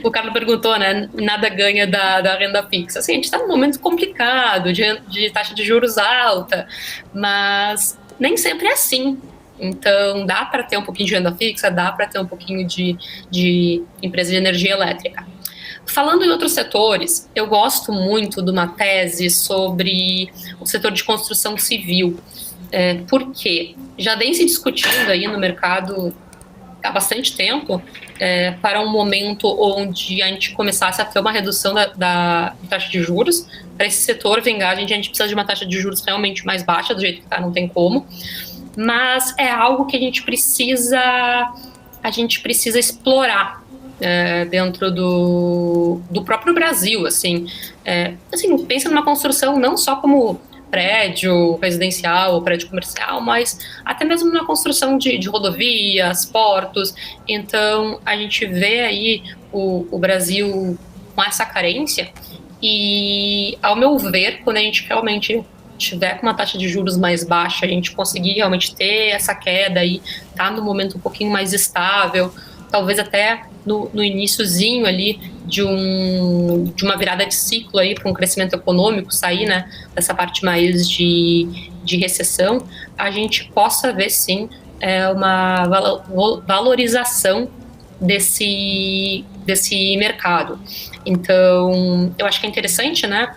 O Carlos perguntou, né, nada ganha da renda fixa. Assim, a gente está num momento complicado, de taxa de juros alta, mas nem sempre é assim. Então, dá para ter um pouquinho de renda fixa, dá para ter um pouquinho de empresa de energia elétrica. Falando em outros setores, eu gosto muito de uma tese sobre o setor de construção civil. Porque já vem se discutindo aí no mercado há bastante tempo para um momento onde a gente começasse a ter uma redução da taxa de juros. Para esse setor vingar, a gente precisa de uma taxa de juros realmente mais baixa, do jeito que está, não tem como. Mas é algo que a gente precisa explorar dentro do próprio Brasil. Assim, pensa numa construção não só como prédio residencial ou prédio comercial, mas até mesmo na construção de rodovias, portos. Então, a gente vê aí o Brasil com essa carência e, ao meu ver, quando a gente realmente tiver com uma taxa de juros mais baixa, a gente conseguir realmente ter essa queda e tá no momento um pouquinho mais estável, talvez até no iniciozinho ali de uma virada de ciclo aí para um crescimento econômico, sair, né, dessa parte mais de recessão, a gente possa ver sim uma valorização desse mercado. Então, eu acho que é interessante, né,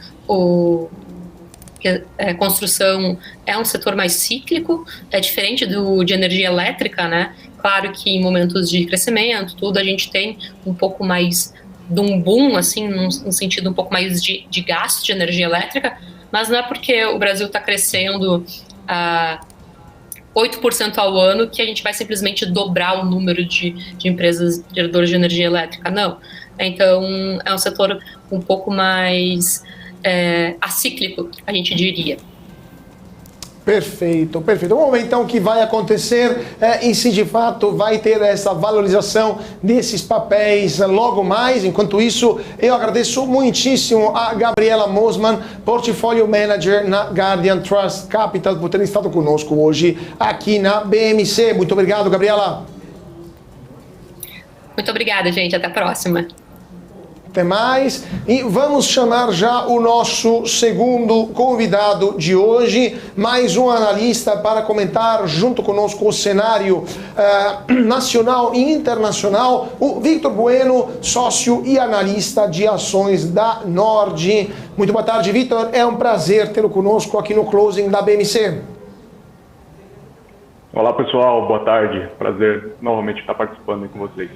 construção é um setor mais cíclico, é diferente de energia elétrica, né? Claro que em momentos de crescimento, tudo, a gente tem um pouco mais de um boom, assim, num sentido um pouco mais de gasto de energia elétrica, mas não é porque o Brasil está crescendo 8% ao ano que a gente vai simplesmente dobrar o número de empresas geradoras de energia elétrica, não. Então, é um setor um pouco mais acíclico, a gente diria. Perfeito, perfeito. Vamos ver então o que vai acontecer e se de fato vai ter essa valorização desses papéis logo mais. Enquanto isso, eu agradeço muitíssimo a Gabriela Mosman, Portfolio Manager na Guardian Trust Capital, por ter estado conosco hoje aqui na BMC. Muito obrigado, Gabriela. Muito obrigada, gente. Até a próxima. Até mais. E vamos chamar já o nosso segundo convidado de hoje, mais um analista para comentar junto conosco o cenário nacional e internacional, o Victor Bueno, sócio e analista de ações da Nord. Muito boa tarde, Victor. É um prazer tê-lo conosco aqui no Closing da BMC. Olá, pessoal. Boa tarde. Prazer novamente estar participando com vocês.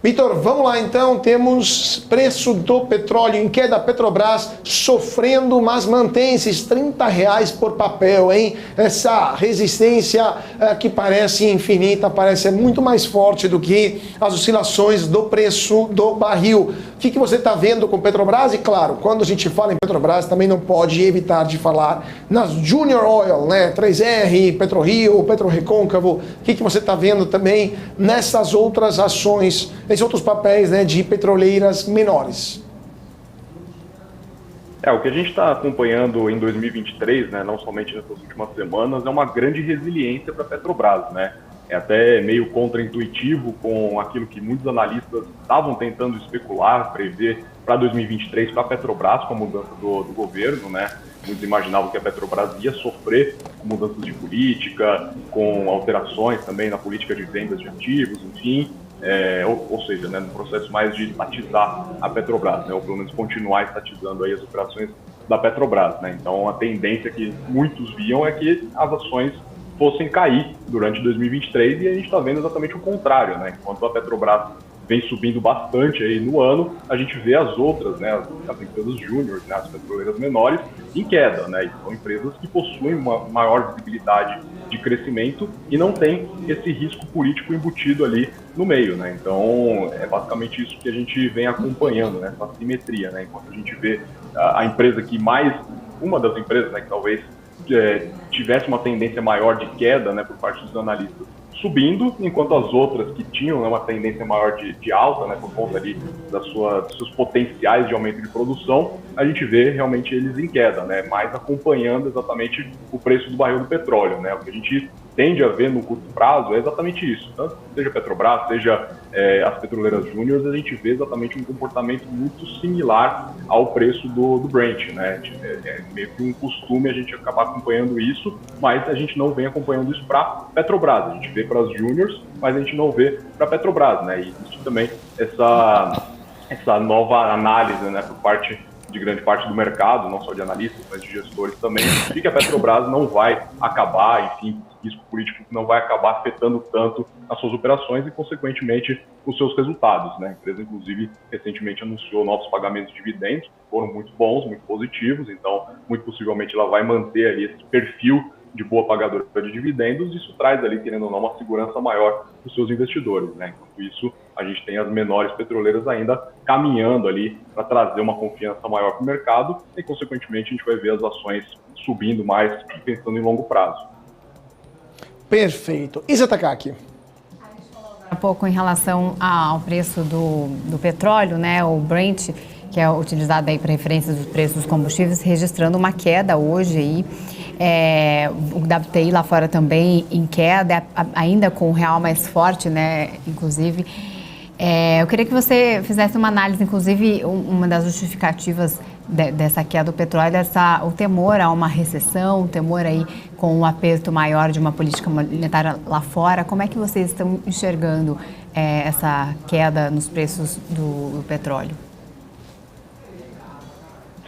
Vitor, vamos lá então, temos preço do petróleo em queda, Petrobras sofrendo, mas mantém esses R$30 por papel, hein? Essa resistência que parece infinita, parece muito mais forte do que as oscilações do preço do barril. O que você está vendo com Petrobras? E claro, quando a gente fala em Petrobras, também não pode evitar de falar nas Junior Oil, né? 3R, PetroRio, PetroRecôncavo. O que você está vendo também nessas outras ações, esses outros papéis, né, de petroleiras menores? O que a gente está acompanhando em 2023, né, não somente nessas últimas semanas, é uma grande resiliência para a Petrobras, né? É até meio contraintuitivo com aquilo que muitos analistas estavam tentando especular, prever para 2023 para a Petrobras com a mudança do governo, né? Muitos imaginavam que a Petrobras ia sofrer com mudanças de política, com alterações também na política de vendas de ativos, enfim. ou seja, né, no processo mais de estatizar a Petrobras, né, ou pelo menos continuar estatizando aí as operações da Petrobras, né? Então a tendência que muitos viam é que as ações fossem cair durante 2023 e a gente está vendo exatamente o contrário, né? Enquanto a Petrobras vem subindo bastante aí no ano, a gente vê as outras, né, as empresas júnior, né, as petroleiras menores, em queda, né, e são empresas que possuem uma maior visibilidade de crescimento e não tem esse risco político embutido ali no meio, né, então é basicamente isso que a gente vem acompanhando, né, essa assimetria, né, enquanto a gente vê a empresa que mais, uma das empresas, né, que talvez tivesse uma tendência maior de queda, né, por parte dos analistas, subindo, enquanto as outras que tinham, né, uma tendência maior de alta, né, por conta ali dos seus potenciais de aumento de produção, a gente vê realmente eles em queda, né, mais acompanhando exatamente o preço do barril do petróleo, né, o que a gente tende a ver no curto prazo é exatamente isso, tanto seja Petrobras, seja as petroleiras júniores, a gente vê exatamente um comportamento muito similar ao preço do Brent, né, é meio que um costume a gente acabar acompanhando isso, mas a gente não vem acompanhando isso para Petrobras, a gente vê para as júniores, mas a gente não vê para Petrobras, né, e isso também, essa nova análise, né, por parte de grande parte do mercado, não só de analistas, mas de gestores também, de que a Petrobras não vai acabar, enfim, risco político não vai acabar afetando tanto as suas operações e, consequentemente, os seus resultados, né? A empresa, inclusive, recentemente anunciou novos pagamentos de dividendos, que foram muito bons, muito positivos, então, muito possivelmente, ela vai manter ali esse perfil de boa pagadora de dividendos, isso traz ali, querendo ou não, uma segurança maior para os seus investidores, né? Enquanto isso, a gente tem as menores petroleiras ainda caminhando ali para trazer uma confiança maior para o mercado e, consequentemente, a gente vai ver as ações subindo mais, pensando em longo prazo. Perfeito. E Zé Takaki? Um pouco em relação ao preço do petróleo, né? O Brent, que é utilizado aí para referência dos preços dos combustíveis, registrando uma queda hoje aí. O WTI lá fora também em queda, ainda com o real mais forte, né? Inclusive, eu queria que você fizesse uma análise, inclusive, uma das justificativas dessa queda do petróleo, o temor a uma recessão, o temor aí com um aperto maior de uma política monetária lá fora. Como é que vocês estão enxergando essa queda nos preços do petróleo?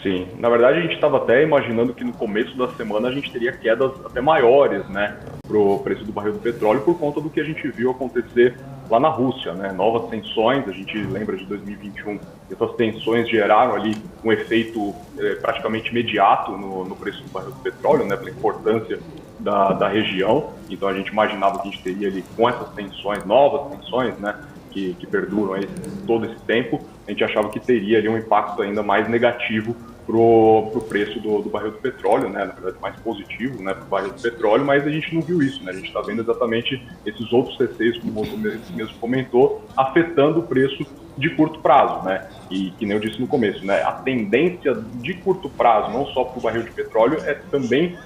Sim, na verdade a gente estava até imaginando que no começo da semana a gente teria quedas até maiores, né, pro preço do barril do petróleo por conta do que a gente viu acontecer lá na Rússia, né, novas tensões, a gente lembra de 2021, essas tensões geraram ali um efeito praticamente imediato no preço do barril do petróleo, né, pela importância da região, então a gente imaginava que a gente teria ali com essas tensões, novas tensões, né, que perduram aí todo esse tempo, a gente achava que teria ali um impacto ainda mais negativo pro preço do barril do petróleo, né, na verdade mais positivo, né, pro barril do petróleo, mas a gente não viu isso, né, a gente está vendo exatamente esses outros receios, como você mesmo comentou, afetando o preço de curto prazo, né, e que nem eu disse no começo, né, a tendência de curto prazo, não só para o barril de petróleo, é também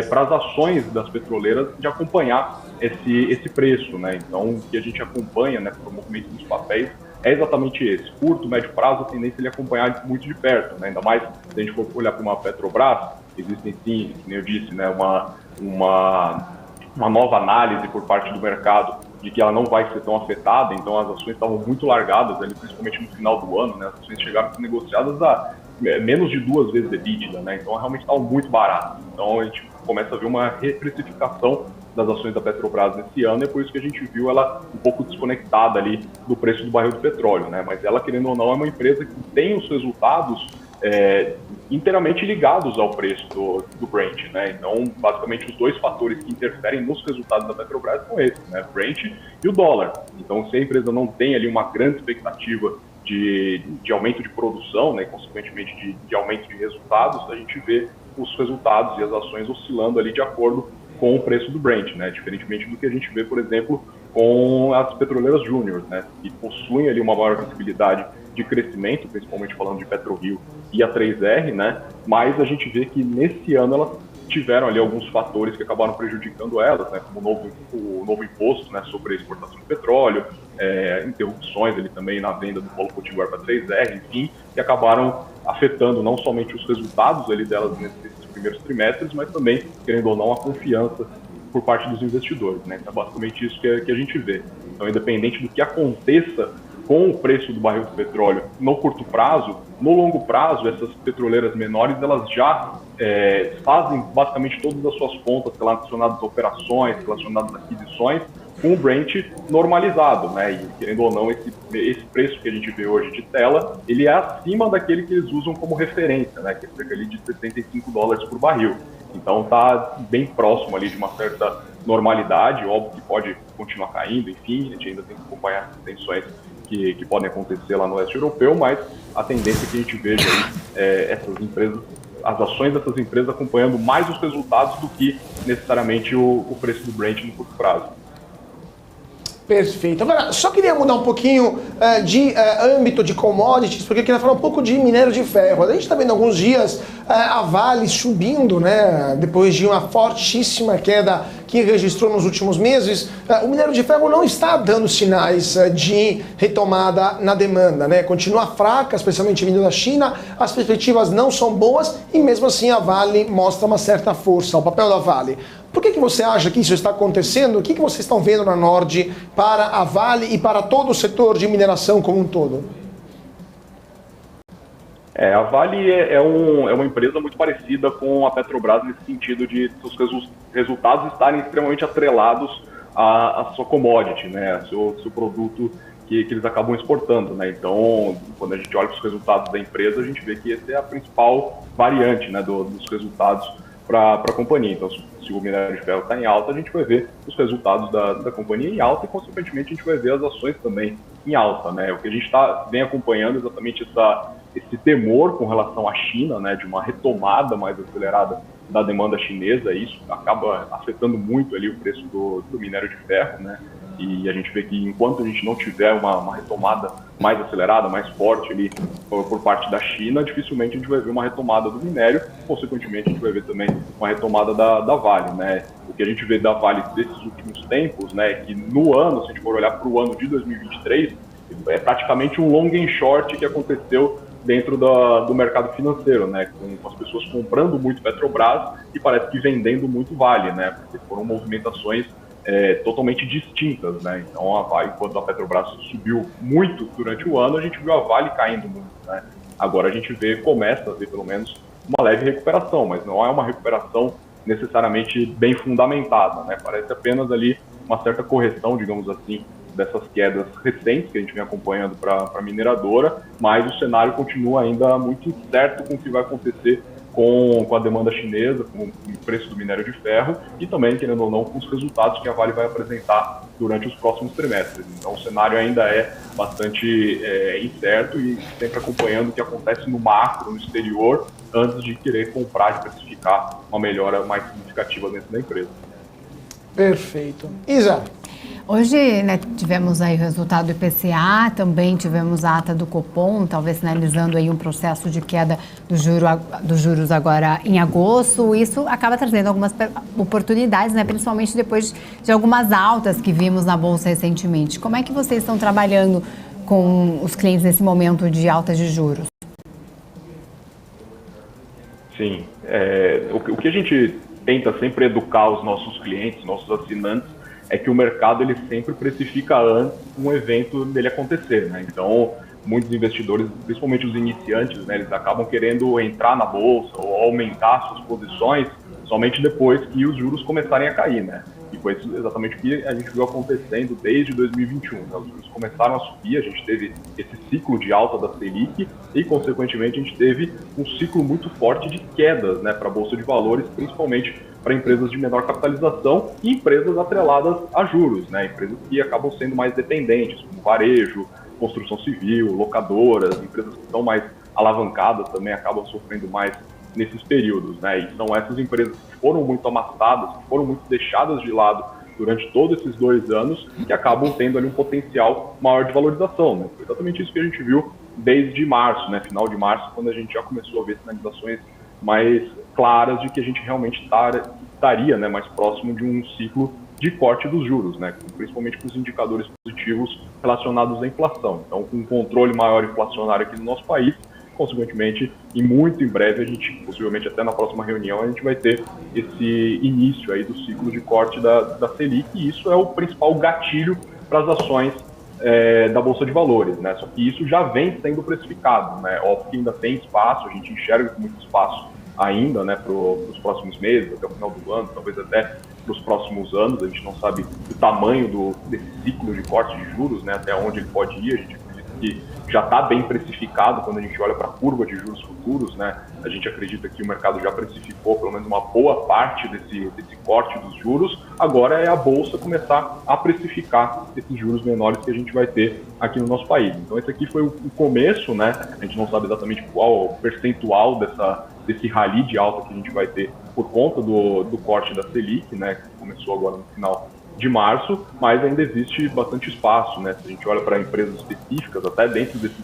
para as ações das petroleiras de acompanhar esse preço, né, então o que a gente acompanha, né, para o movimento dos papéis é exatamente esse, curto, médio prazo, a tendência é ele acompanhar muito de perto, né, ainda mais se a gente for olhar para uma Petrobras, existem sim, como eu disse, né, uma nova análise por parte do mercado de que ela não vai ser tão afetada, então as ações estavam muito largadas, ali, principalmente no final do ano, né, as ações chegaram a ser negociadas a menos de 2 vezes EBITDA, né, então realmente estavam muito baratas, então a gente começa a ver uma reprecificação das ações da Petrobras nesse ano, e é por isso que a gente viu ela um pouco desconectada ali do preço do barril do petróleo, né? Mas ela, querendo ou não, é uma empresa que tem os resultados inteiramente ligados ao preço do Brent, né? Então, basicamente, os dois fatores que interferem nos resultados da Petrobras são esses, né? Brent e o dólar. Então, se a empresa não tem ali uma grande expectativa de aumento de produção, né, e consequentemente de aumento de resultados, a gente vê os resultados e as ações oscilando ali de acordo com o preço do Brent, né? Diferentemente do que a gente vê, por exemplo, com as petroleiras júnior, né? Que possuem ali uma maior visibilidade de crescimento, principalmente falando de PetroRio e a 3R, né? Mas a gente vê que nesse ano elas tiveram ali alguns fatores que acabaram prejudicando elas, né? Como o novo imposto, né, sobre a exportação de petróleo, interrupções ali também na venda do polo potiguar para a 3R, enfim, que acabaram afetando não somente os resultados ali delas nesses primeiros trimestres, mas também, querendo ou não, a confiança por parte dos investidores, né? Então, é basicamente isso que a gente vê. Então, independente do que aconteça com o preço do barril de petróleo no curto prazo, no longo prazo, essas petroleiras menores, elas já fazem basicamente todas as suas contas relacionadas a operações, relacionadas a aquisições, com o Brent normalizado, né? E querendo ou não, esse preço que a gente vê hoje de tela, ele é acima daquele que eles usam como referência, né? Que é cerca ali de $75 por barril. Então está bem próximo ali de uma certa normalidade, óbvio que pode continuar caindo, enfim, a gente ainda tem que acompanhar as tensões que podem acontecer lá no leste europeu, mas a tendência é que a gente veja aí, essas empresas, as ações dessas empresas acompanhando mais os resultados do que necessariamente o preço do Brent no curto prazo. Perfeito. Agora, só queria mudar um pouquinho de âmbito de commodities, porque eu queria falar um pouco de minério de ferro. A gente está vendo alguns dias a Vale subindo, né? Depois de uma fortíssima queda que registrou nos últimos meses. O minério de ferro não está dando sinais de retomada na demanda, né? Continua fraca, especialmente vindo da China. As perspectivas não são boas e mesmo assim a Vale mostra uma certa força, o papel da Vale. Por que você acha que isso está acontecendo? O que vocês estão vendo na Nord para a Vale e para todo o setor de mineração como um todo? A Vale é uma empresa muito parecida com a Petrobras nesse sentido de seus resultados estarem extremamente atrelados à sua commodity, né, ao seu produto que eles acabam exportando, né? Então, quando a gente olha para os resultados da empresa, a gente vê que essa é a principal variante, né, dos resultados para a companhia. Então, se o minério de ferro está em alta, a gente vai ver os resultados da companhia em alta e, consequentemente, a gente vai ver as ações também em alta, né? O que a gente vem acompanhando é exatamente esse temor com relação à China, né, de uma retomada mais acelerada da demanda chinesa. Isso acaba afetando muito ali o preço do minério de ferro, né? E a gente vê que enquanto a gente não tiver uma retomada mais acelerada, mais forte ali por parte da China, dificilmente a gente vai ver uma retomada do minério, consequentemente a gente vai ver também uma retomada da Vale, né? O que a gente vê da Vale desses últimos tempos, né, é que no ano, se a gente for olhar para o ano de 2023, é praticamente um long and short que aconteceu dentro do mercado financeiro, né, com as pessoas comprando muito Petrobras e parece que vendendo muito Vale, né, porque foram movimentações totalmente distintas, né. Então a Vale, enquanto a Petrobras subiu muito durante o ano, a gente viu a Vale caindo muito, né. Agora a gente começa a ver pelo menos uma leve recuperação, mas não é uma recuperação necessariamente bem fundamentada, né, parece apenas ali uma certa correção, digamos assim, dessas quedas recentes que a gente vem acompanhando para a mineradora, mas o cenário continua ainda muito incerto com o que vai acontecer com a demanda chinesa, com o preço do minério de ferro e também, querendo ou não, com os resultados que a Vale vai apresentar durante os próximos trimestres. Então o cenário ainda é bastante incerto e sempre acompanhando o que acontece no macro, no exterior, antes de querer comprar e precificar uma melhora mais significativa dentro da empresa. Perfeito. Isa. Hoje, né, tivemos aí o resultado do IPCA, também tivemos a ata do Copom, talvez sinalizando aí um processo de queda dos juros agora em agosto. Isso acaba trazendo algumas oportunidades, né, principalmente depois de algumas altas que vimos na Bolsa recentemente. Como é que vocês estão trabalhando com os clientes nesse momento de altas de juros? Sim, o que a gente tenta sempre educar os nossos clientes, nossos assinantes, é que o mercado ele sempre precifica antes um evento dele acontecer, né? Então, muitos investidores, principalmente os iniciantes, né, eles acabam querendo entrar na bolsa ou aumentar suas posições somente depois que os juros começarem a cair, né? E foi exatamente o que a gente viu acontecendo desde 2021. Né? Os juros começaram a subir, a gente teve esse ciclo de alta da Selic e, consequentemente, a gente teve um ciclo muito forte de quedas, né, para a Bolsa de Valores, principalmente para empresas de menor capitalização e empresas atreladas a juros, né? Empresas que acabam sendo mais dependentes, como varejo, construção civil, locadoras, empresas que estão mais alavancadas também acabam sofrendo mais nesses períodos, né? E são essas empresas que foram muito amassadas, que foram muito deixadas de lado durante todos esses 2 anos, que acabam tendo ali um potencial maior de valorização, né? Foi exatamente isso que a gente viu desde março, né? Final de março, quando a gente já começou a ver sinalizações mais claras de que a gente realmente estaria, né, mais próximo de um ciclo de corte dos juros, né, principalmente com os indicadores positivos relacionados à inflação. Então, com um controle maior inflacionário aqui no nosso país, consequentemente, e muito em breve, a gente, possivelmente até na próxima reunião, a gente vai ter esse início aí do ciclo de corte da Selic, e isso é o principal gatilho para as ações da Bolsa de Valores, né? Só que isso já vem sendo precificado, né? Óbvio que ainda tem espaço, a gente enxerga com muito espaço ainda, né, para os próximos meses, até o final do ano, talvez até para os próximos anos. A gente não sabe o tamanho desse ciclo de corte de juros, né, até onde ele pode ir. A gente acredita que já está bem precificado quando a gente olha para a curva de juros futuros, né? A gente acredita que o mercado já precificou pelo menos uma boa parte desse corte dos juros. Agora é a Bolsa começar a precificar esses juros menores que a gente vai ter aqui no nosso país. Então esse aqui foi o começo, né? A gente não sabe exatamente qual o percentual desse rally de alta que a gente vai ter por conta do corte da Selic, né? Que começou agora no final de março, mas ainda existe bastante espaço, né? Se a gente olha para empresas específicas, até dentro desses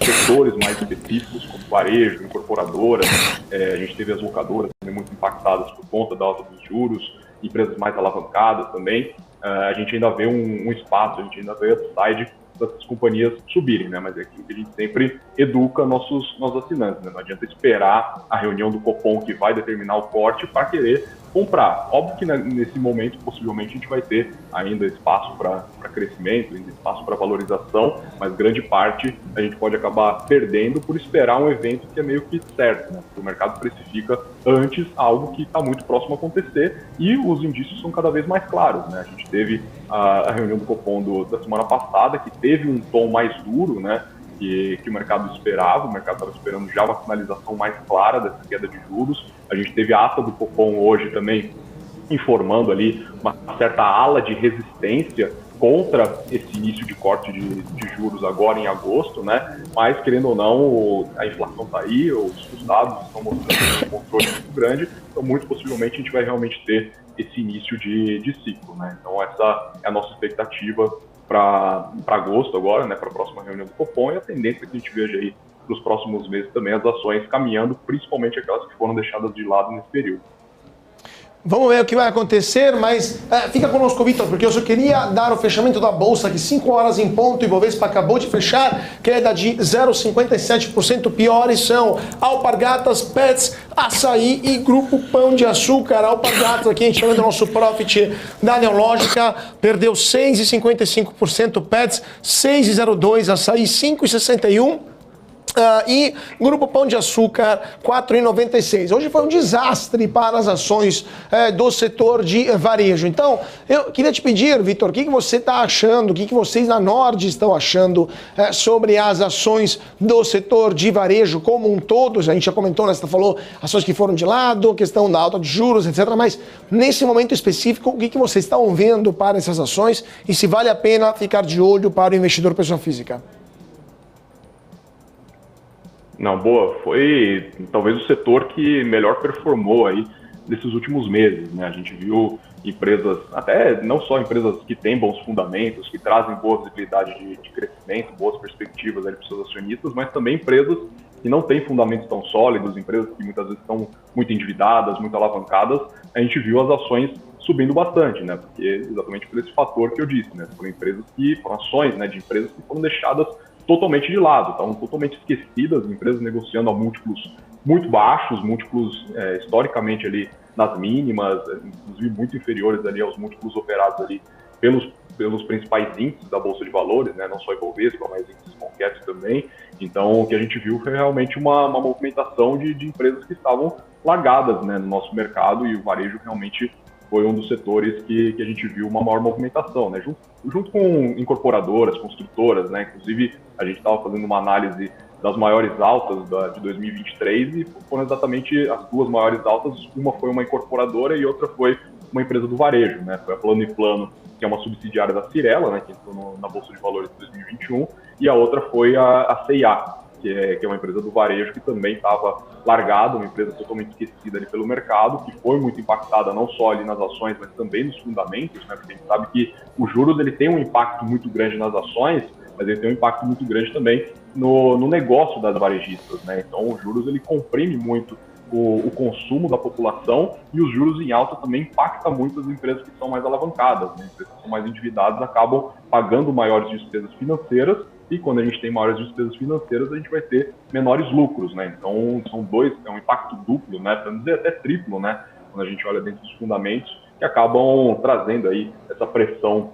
setores mais específicos, como varejo, incorporadoras, a gente teve as locadoras também muito impactadas por conta da alta dos juros, empresas mais alavancadas também. A gente ainda vê um espaço, a gente ainda vê upside dessas companhias subirem, né? Mas é aquilo que a gente sempre educa nossos assinantes, né? Não adianta esperar a reunião do Copom que vai determinar o corte para querer comprar. Óbvio que nesse momento, possivelmente, a gente vai ter ainda espaço para crescimento, ainda espaço para valorização, mas grande parte a gente pode acabar perdendo por esperar um evento que é meio que certo, né? O mercado precifica antes algo que está muito próximo a acontecer e os indícios são cada vez mais claros, né? A gente teve a reunião do Copom da semana passada, que teve um tom mais duro, né? Que o mercado esperava. O mercado estava esperando já uma sinalização mais clara dessa queda de juros. A gente teve a ata do Copom hoje também informando ali uma certa ala de resistência contra esse início de corte de juros agora em agosto, né? Mas, querendo ou não, a inflação está aí, os dados estão mostrando um controle muito grande, então muito possivelmente a gente vai realmente ter esse início de ciclo, né? Então essa é a nossa expectativa para agosto agora, né, para a próxima reunião do Copom, e a tendência que a gente veja aí para os próximos meses também as ações caminhando, principalmente aquelas que foram deixadas de lado nesse período. Vamos ver o que vai acontecer, mas fica conosco, Vitor, porque eu só queria dar o fechamento da Bolsa, que 5 horas em ponto, e Ibovespa acabou de fechar, queda de 0,57%, piores são Alpargatas, Pets, Açaí e Grupo Pão de Açúcar. Alpargatas, aqui a gente falando do nosso profit da Neológica, perdeu 6,55%, Pets 6,02%, Açaí 5,61%. E Grupo Pão de Açúcar, 4,96. Hoje foi um desastre para as ações do setor de varejo. Então, eu queria te pedir, Vitor, o que você está achando, o que vocês na Nord estão achando sobre as ações do setor de varejo como um todo? A gente já comentou, né, você falou ações que foram de lado, questão da alta de juros, etc. Mas, nesse momento específico, o que vocês estão vendo para essas ações e se vale a pena ficar de olho para o investidor pessoa física? Não, boa. Foi talvez o setor que melhor performou aí nesses últimos meses, né? A gente viu empresas, até não só empresas que têm bons fundamentos, que trazem boa visibilidade de crescimento, boas perspectivas para os seus acionistas, mas também empresas que não têm fundamentos tão sólidos, empresas que muitas vezes estão muito endividadas, muito alavancadas. A gente viu as ações subindo bastante, né? Porque exatamente por esse fator que eu disse, né? Foram ações, né, de empresas que foram deixadas totalmente de lado, estavam totalmente esquecidas, empresas negociando a múltiplos muito baixos, múltiplos historicamente ali nas mínimas, inclusive muito inferiores ali aos múltiplos operados ali pelos principais índices da Bolsa de Valores, né, não só Ibovespa, mas índices small caps também. Então o que a gente viu foi realmente uma movimentação de empresas que estavam largadas, né, no nosso mercado, e o varejo realmente foi um dos setores que a gente viu uma maior movimentação, né? Junto com incorporadoras, construtoras, né? Inclusive, a gente estava fazendo uma análise das maiores altas de 2023 e foram exatamente as duas maiores altas. Uma foi uma incorporadora e outra foi uma empresa do varejo, né? Foi a Plano & Plano, que é uma subsidiária da Cirela, né? Que entrou na Bolsa de Valores de 2021, e a outra foi a C&A, que é uma empresa do varejo que também estava largada, uma empresa totalmente esquecida ali pelo mercado, que foi muito impactada não só ali nas ações, mas também nos fundamentos, né? Porque a gente sabe que os juros ele tem um impacto muito grande nas ações, mas ele tem um impacto muito grande também no negócio das varejistas, né? Então os juros ele comprime muito o consumo da população, e os juros em alta também impactam muito as empresas que são mais alavancadas, né? Empresas que são mais endividadas acabam pagando maiores despesas financeiras, e quando a gente tem maiores despesas financeiras, a gente vai ter menores lucros, né? Então, é um impacto duplo, né? Para não dizer até triplo, né? Quando a gente olha dentro dos fundamentos, que acabam trazendo aí essa pressão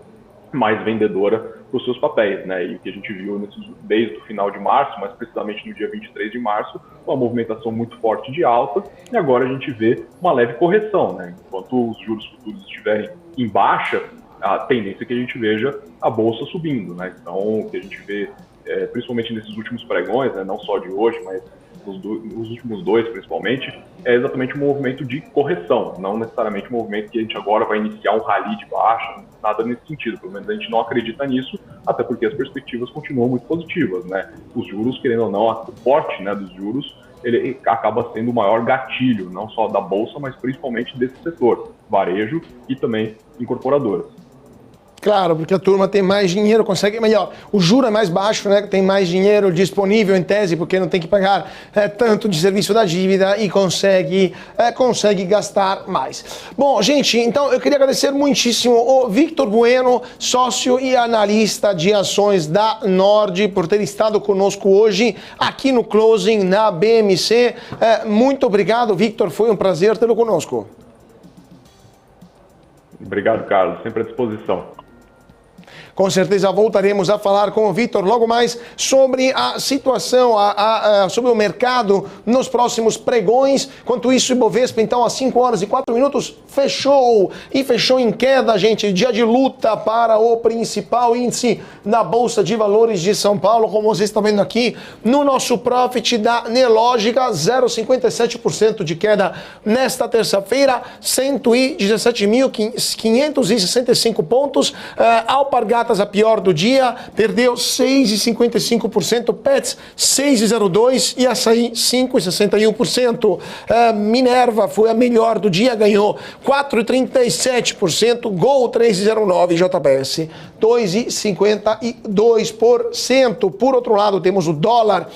mais vendedora para os seus papéis, né? E o que a gente viu desde o final de março, mais precisamente no dia 23 de março, uma movimentação muito forte de alta, e agora a gente vê uma leve correção, né? Enquanto os juros futuros estiverem em baixa, a tendência é que a gente veja a bolsa subindo, né? Então, o que a gente vê, principalmente nesses últimos pregões, né? Não só de hoje, mas os últimos dois, principalmente, é exatamente um movimento de correção, não necessariamente um movimento que a gente agora vai iniciar um rally de baixa, nada nesse sentido, pelo menos a gente não acredita nisso, até porque as perspectivas continuam muito positivas, né? Os juros, querendo ou não, o porte, né, dos juros, ele acaba sendo o maior gatilho, não só da Bolsa, mas principalmente desse setor, varejo e também incorporadoras. Claro, porque a turma tem mais dinheiro, consegue melhor. O juro é mais baixo, né? Tem mais dinheiro disponível em tese, porque não tem que pagar tanto de serviço da dívida e consegue gastar mais. Bom, gente, então eu queria agradecer muitíssimo o Victor Bueno, sócio e analista de ações da Nord, por ter estado conosco hoje aqui no Closing na BMC. Muito obrigado, Victor, foi um prazer tê-lo conosco. Obrigado, Carlos, sempre à disposição. Com certeza voltaremos a falar com o Victor logo mais sobre a situação, sobre o mercado nos próximos pregões. Enquanto isso, o Ibovespa, então, às 5 horas e 4 minutos, fechou. E fechou em queda, gente. Dia de luta para o principal índice da Bolsa de Valores de São Paulo, como vocês estão vendo aqui, no nosso Profit da Nelogica, 0,57% de queda nesta terça-feira, 117.565 pontos. Alpargatas, a pior do dia, perdeu 6,55%, Pets 6,02% e Açaí 5,61%. Minerva foi a melhor do dia, ganhou 4,37%, Gol 3,09%, JBS 2,52%. Por outro lado, temos o dólar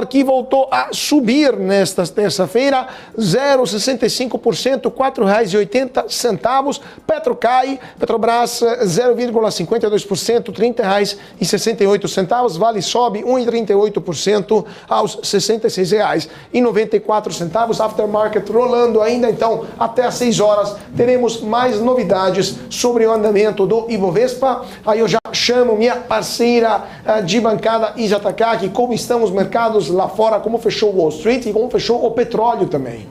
que voltou a subir nesta terça-feira, 0,65%, R$ 4,80. Petro cai, Petrobras 0,52%, R$ 30,68. Vale sobe 1,38% aos R$ 66,94. Aftermarket rolando ainda, então até às 6 horas teremos mais novidades sobre o andamento do Ibovespa. Aí eu já chamo minha parceira de bancada, Isa Takaki, como estão os mercados lá fora, como fechou o Wall Street e como fechou o petróleo também.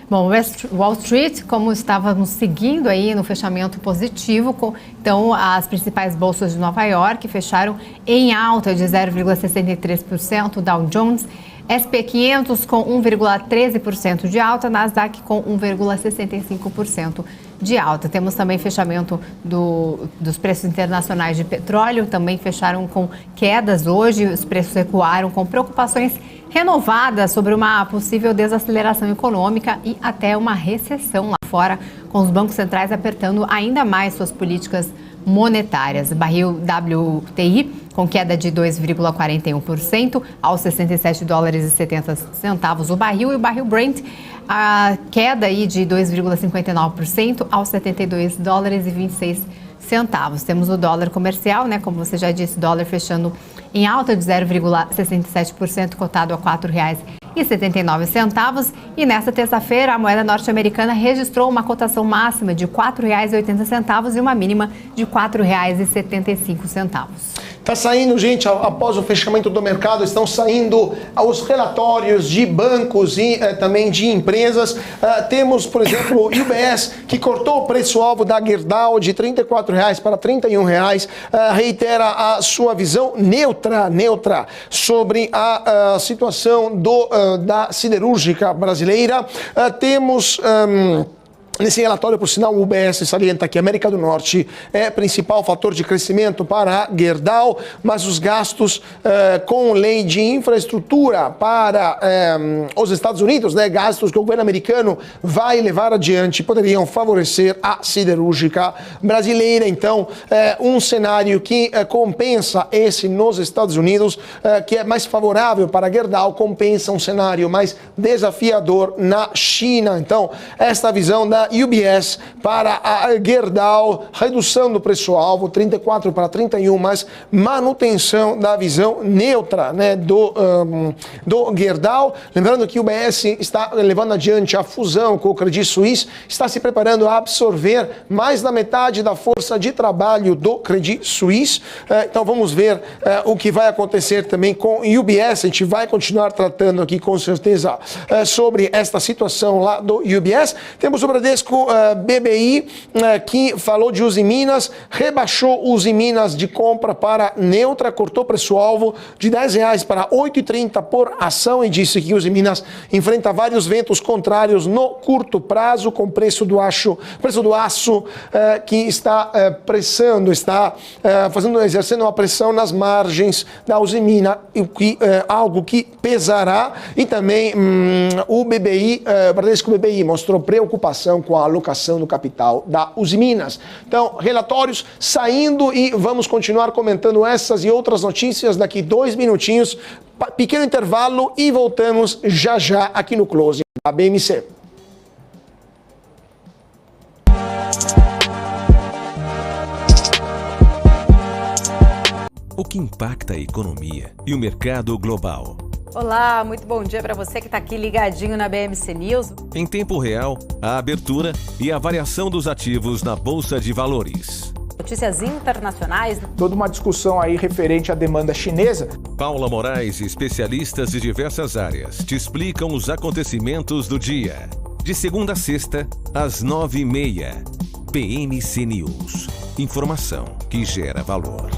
Bom, Wall Street, como estávamos seguindo aí no fechamento positivo, então as principais bolsas de Nova York fecharam em alta de 0,63%, Dow Jones, SP 500 com 1,13% de alta, Nasdaq com 1,65% de alta. Temos também fechamento dos preços internacionais de petróleo, também fecharam com quedas hoje, os preços recuaram com preocupações renovadas sobre uma possível desaceleração econômica e até uma recessão lá fora, com os bancos centrais apertando ainda mais suas políticas monetárias. Barril WTI com queda de 2,41% aos $67,70 o barril, e o barril Brent a queda aí de 2,59% aos $72,26. Temos o dólar comercial, né? Como você já disse, dólar fechando em alta de 0,67%, cotado a R$ 4,79. E nesta terça-feira, a moeda norte-americana registrou uma cotação máxima de R$ 4,80 e uma mínima de R$ 4,75. Está saindo, gente, após o fechamento do mercado, estão saindo os relatórios de bancos e também de empresas. Temos, por exemplo, o UBS, que cortou o preço-alvo da Gerdau de R$ 34,00 para R$ 31,00. Reitera a sua visão neutra sobre a situação da siderúrgica brasileira. Temos... Nesse relatório, por sinal, o UBS salienta que a América do Norte é principal fator de crescimento para a Gerdau, mas os gastos com lei de infraestrutura para os Estados Unidos, né, gastos que o governo americano vai levar adiante, poderiam favorecer a siderúrgica brasileira. Então, um cenário que compensa esse nos Estados Unidos, que é mais favorável para a Gerdau, compensa um cenário mais desafiador na China. Então, esta visão da da UBS para a Gerdau, redução do preço-alvo, 34 para 31, mas manutenção da visão neutra, né, do Gerdau. Lembrando que o UBS está levando adiante a fusão com o Credit Suisse, está se preparando a absorver mais da metade da força de trabalho do Credit Suisse. Então vamos ver o que vai acontecer também com o UBS. A gente vai continuar tratando aqui com certeza sobre esta situação lá do UBS. Temos o Bradesco BBI, que falou de Usiminas, rebaixou Usiminas de compra para neutra, cortou preço-alvo de R$10 para R$8,30 por ação e disse que Usiminas enfrenta vários ventos contrários no curto prazo, com preço do aço que está exercendo uma pressão nas margens da Usimina, algo que pesará. E também o Bradesco BBI mostrou preocupação com a alocação do capital da Usiminas. Então, relatórios saindo e vamos continuar comentando essas e outras notícias daqui 2 minutinhos. Pequeno intervalo e voltamos já já aqui no Closing da BMC. O que impacta a economia e o mercado global? Olá, muito bom dia para você que está aqui ligadinho na BMC News. Em tempo real, a abertura e a variação dos ativos na Bolsa de Valores. Notícias internacionais. Toda uma discussão aí referente à demanda chinesa. Paula Moraes e especialistas de diversas áreas te explicam os acontecimentos do dia. De segunda a sexta, às 9h30. BMC News. Informação que gera valor.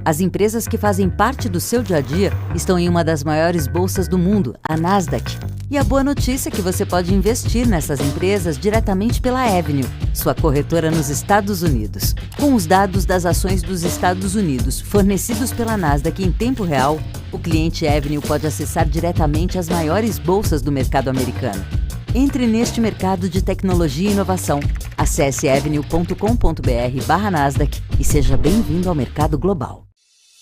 As empresas que fazem parte do seu dia a dia estão em uma das maiores bolsas do mundo, a Nasdaq. E a boa notícia é que você pode investir nessas empresas diretamente pela Avenue, sua corretora nos Estados Unidos. Com os dados das ações dos Estados Unidos fornecidos pela Nasdaq em tempo real, o cliente Avenue pode acessar diretamente as maiores bolsas do mercado americano. Entre neste mercado de tecnologia e inovação. Acesse avenue.com.br/Nasdaq e seja bem-vindo ao mercado global.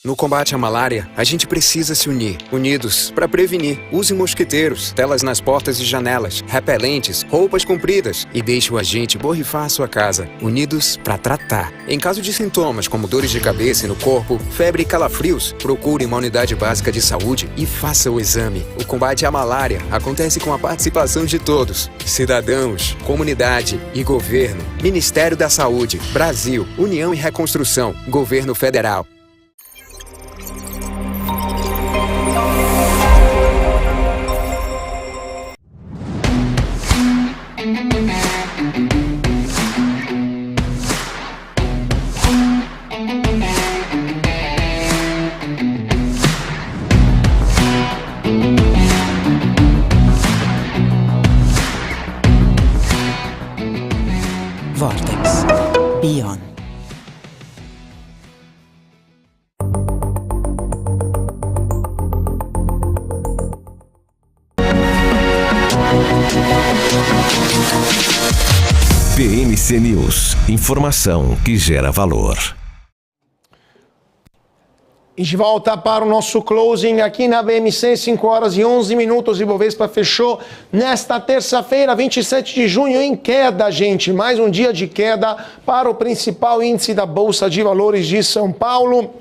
No combate à malária, a gente precisa se unir. Unidos para prevenir. Use mosquiteiros, telas nas portas e janelas, repelentes, roupas compridas e deixe o agente borrifar a sua casa. Unidos para tratar. Em caso de sintomas como dores de cabeça e no corpo, febre e calafrios, procure uma unidade básica de saúde e faça o exame. O combate à malária acontece com a participação de todos. Cidadãos, comunidade e governo. Ministério da Saúde, Brasil, União e Reconstrução, Governo Federal. Vortex Beyond. BMC News. Informação que gera valor. E de volta para o nosso closing aqui na BMC, 5h11. Ibovespa fechou nesta terça-feira, 27 de junho, em queda, gente. Mais um dia de queda para o principal índice da Bolsa de Valores de São Paulo.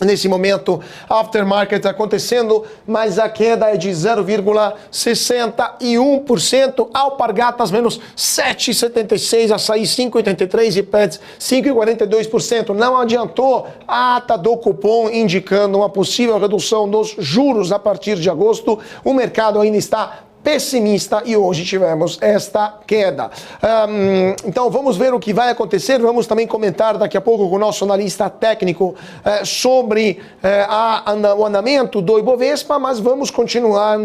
Nesse momento, aftermarket acontecendo, mas a queda é de 0,61%. Alpargatas, menos 7,76%. Açaí, 5,83%. E Pets, 5,42%. Não adiantou a ata do cupom indicando uma possível redução dos juros a partir de agosto. O mercado ainda está pessimista e hoje tivemos esta queda. Então vamos ver o que vai acontecer. Vamos também comentar daqui a pouco com o nosso analista técnico sobre o andamento do Ibovespa, mas vamos continuar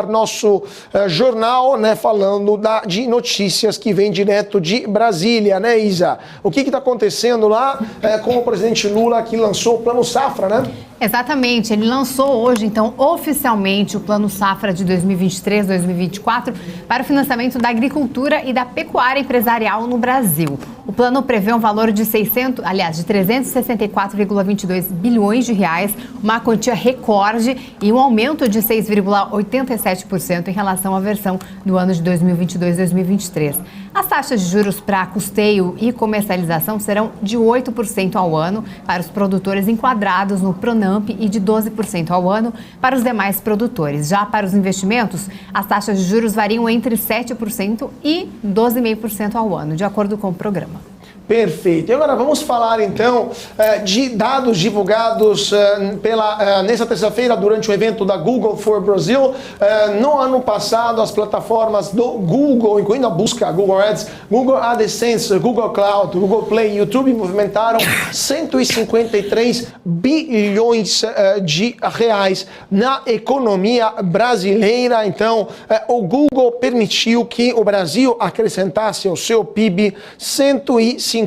nosso jornal, né, falando de notícias que vem direto de Brasília, né, Isa? O que está acontecendo lá com o presidente Lula, que lançou o Plano Safra, né? Exatamente, ele lançou hoje, então, oficialmente o Plano Safra de 2023-2024 para o financiamento da agricultura e da pecuária empresarial no Brasil. O plano prevê um valor de 364,22 bilhões de reais, uma quantia recorde e um aumento de 6,87% em relação à versão do ano de 2022-2023. As taxas de juros para custeio e comercialização serão de 8% ao ano para os produtores enquadrados no Pronamp e de 12% ao ano para os demais produtores. Já para os investimentos, as taxas de juros variam entre 7% e 12,5% ao ano, de acordo com o programa. Perfeito. E agora vamos falar então de dados divulgados nessa terça-feira durante o evento da Google for Brazil. No ano passado, as plataformas do Google, incluindo a busca Google Ads, Google AdSense, Google Cloud, Google Play e YouTube movimentaram 153 bilhões de reais na economia brasileira. Então, o Google permitiu que o Brasil acrescentasse ao seu PIB 153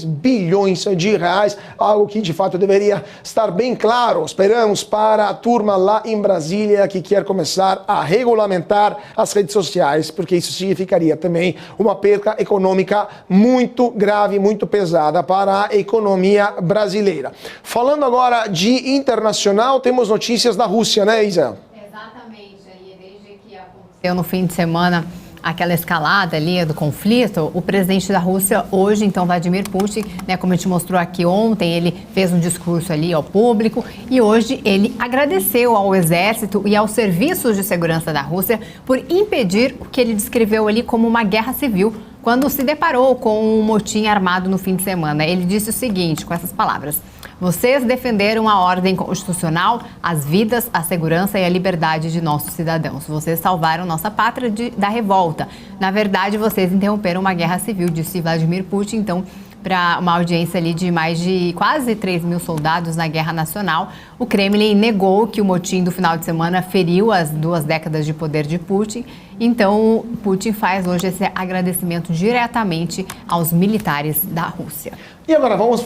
bilhões de reais, algo que de fato deveria estar bem claro. Esperamos para a turma lá em Brasília que quer começar a regulamentar as redes sociais, porque isso significaria também uma perda econômica muito grave, muito pesada para a economia brasileira. Falando agora de internacional, temos notícias da Rússia, né, Isa? Exatamente, desde que aconteceu no fim de semana aquela escalada ali do conflito, o presidente da Rússia hoje, então, Vladimir Putin, né, como a gente mostrou aqui ontem, ele fez um discurso ali ao público e hoje ele agradeceu ao exército e aos serviços de segurança da Rússia por impedir o que ele descreveu ali como uma guerra civil quando se deparou com um motim armado no fim de semana. Ele disse o seguinte, com essas palavras: vocês defenderam a ordem constitucional, as vidas, a segurança e a liberdade de nossos cidadãos. Vocês salvaram nossa pátria da revolta. Na verdade, vocês interromperam uma guerra civil, disse Vladimir Putin, então, para uma audiência ali de mais de quase 3 mil soldados na Guerra Nacional. O Kremlin negou que o motim do final de semana feriu as 2 décadas de poder de Putin. Então, Putin faz hoje esse agradecimento diretamente aos militares da Rússia. E agora vamos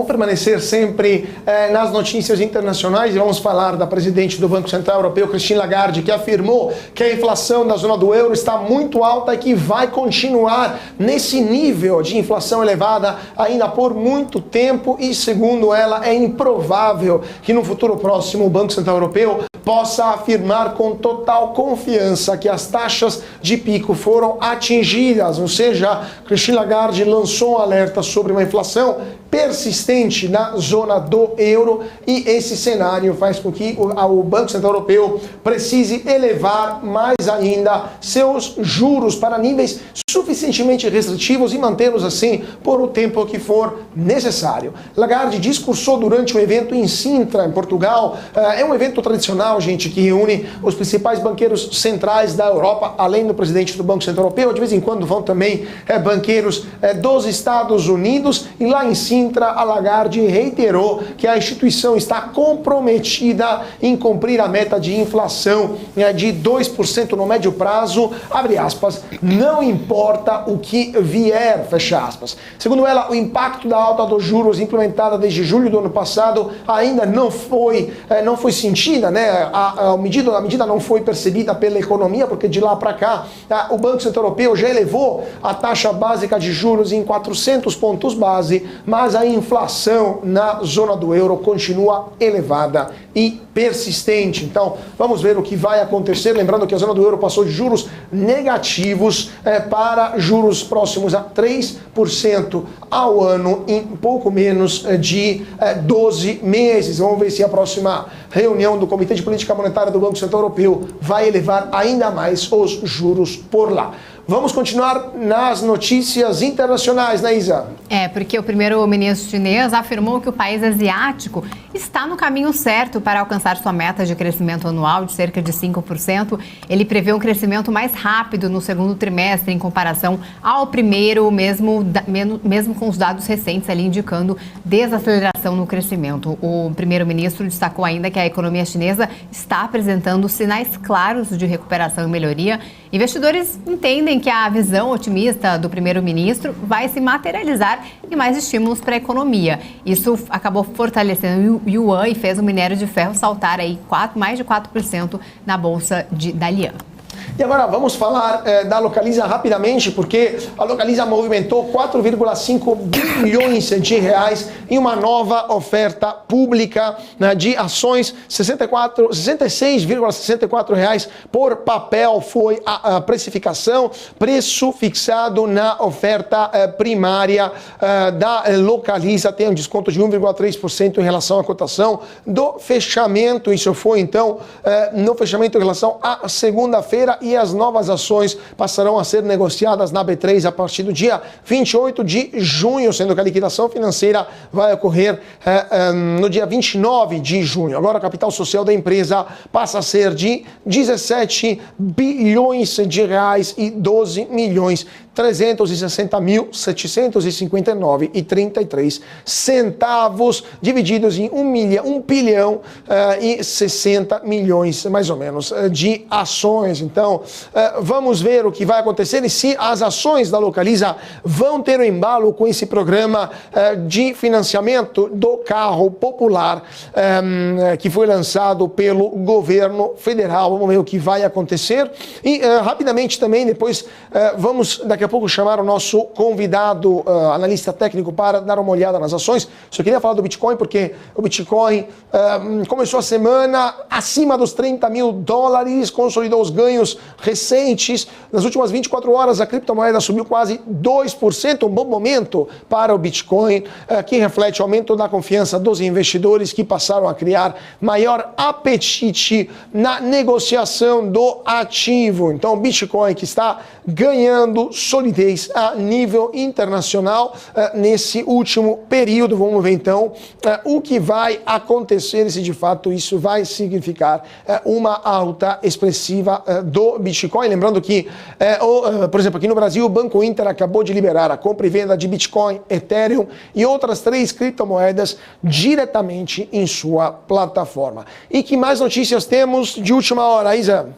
permanecer sempre nas notícias internacionais e vamos falar da presidente do Banco Central Europeu, Christine Lagarde, que afirmou que a inflação da zona do euro está muito alta e que vai continuar nesse nível de inflação elevada ainda por muito tempo e, segundo ela, é improvável que no futuro próximo o Banco Central Europeu possa afirmar com total confiança que as taxas de pico foram atingidas, ou seja, Christine Lagarde lançou um alerta sobre uma inflação persistente na zona do euro e esse cenário faz com que o Banco Central Europeu precise elevar mais ainda seus juros para níveis suficientemente restritivos e mantê-los assim por o tempo que for necessário. Lagarde discursou durante um evento em Sintra, em Portugal. É um evento tradicional, gente, que reúne os principais banqueiros centrais da Europa, além do presidente do Banco Central Europeu. De vez em quando vão também banqueiros dos Estados Unidos. E lá em Sintra, a Lagarde reiterou que a instituição está comprometida em cumprir a meta de inflação de 2% no médio prazo, abre aspas, não importa o que vier, fecha aspas. Segundo ela, o impacto da alta dos juros implementada desde julho do ano passado ainda não foi sentida, né? A medida não foi percebida pela economia, porque de lá para cá o Banco Central Europeu já elevou a taxa básica de juros em 400 pontos base, mas a inflação na zona do euro continua elevada e persistente. Então, vamos ver o que vai acontecer. Lembrando que a zona do euro passou de juros negativos para juros próximos a 3% ao ano em pouco menos de 12 meses. Vamos ver se a próxima reunião do Comitê de Política Monetária do Banco Central Europeu vai elevar ainda mais os juros por lá. Vamos continuar nas notícias internacionais, né, Isa? Porque o primeiro-ministro chinês afirmou que o país asiático está no caminho certo para alcançar sua meta de crescimento anual de cerca de 5%. Ele prevê um crescimento mais rápido no segundo trimestre em comparação ao primeiro, mesmo com os dados recentes ali indicando desaceleração no crescimento. O primeiro-ministro destacou ainda que a economia chinesa está apresentando sinais claros de recuperação e melhoria. Investidores entendem que a visão otimista do primeiro-ministro vai se materializar em mais estímulos para a economia. Isso acabou fortalecendo o yuan e fez o minério de ferro saltar aí mais de 4% na bolsa da Dalian. E agora vamos falar da Localiza rapidamente, porque a Localiza movimentou 4,5 bilhões de reais em uma nova oferta pública, né, de ações. 66,64 reais por papel foi a precificação, preço fixado na oferta primária da Localiza, tem um desconto de 1,3% em relação à cotação do fechamento. Isso foi então no fechamento em relação à segunda-feira, e as novas ações passarão a ser negociadas na B3 a partir do dia 28 de junho, sendo que a liquidação financeira vai ocorrer no dia 29 de junho. Agora, a capital social da empresa passa a ser de 17 bilhões de reais e 12 milhões 360.759,33 centavos, divididos em 1 bilhão e 60 milhões, mais ou menos, de ações. Então, vamos ver o que vai acontecer e se as ações da Localiza vão ter um embalo com esse programa de financiamento do carro popular que foi lançado pelo governo federal. Vamos ver o que vai acontecer. E, rapidamente também, depois, vamos daqui a pouco chamar o nosso convidado, analista técnico, para dar uma olhada nas ações. Só queria falar do Bitcoin, porque o Bitcoin começou a semana acima dos $30 mil, consolidou os ganhos recentes. Nas últimas 24 horas, a criptomoeda subiu quase 2%, um bom momento para o Bitcoin, que reflete o aumento da confiança dos investidores, que passaram a criar maior apetite na negociação do ativo. Então, o Bitcoin que está ganhando solidez a nível internacional nesse último período. Vamos ver então o que vai acontecer e se de fato isso vai significar uma alta expressiva do Bitcoin. Lembrando que, por exemplo, aqui no Brasil, o Banco Inter acabou de liberar a compra e venda de Bitcoin, Ethereum e outras 3 criptomoedas diretamente em sua plataforma. E que mais notícias temos de última hora, Isa?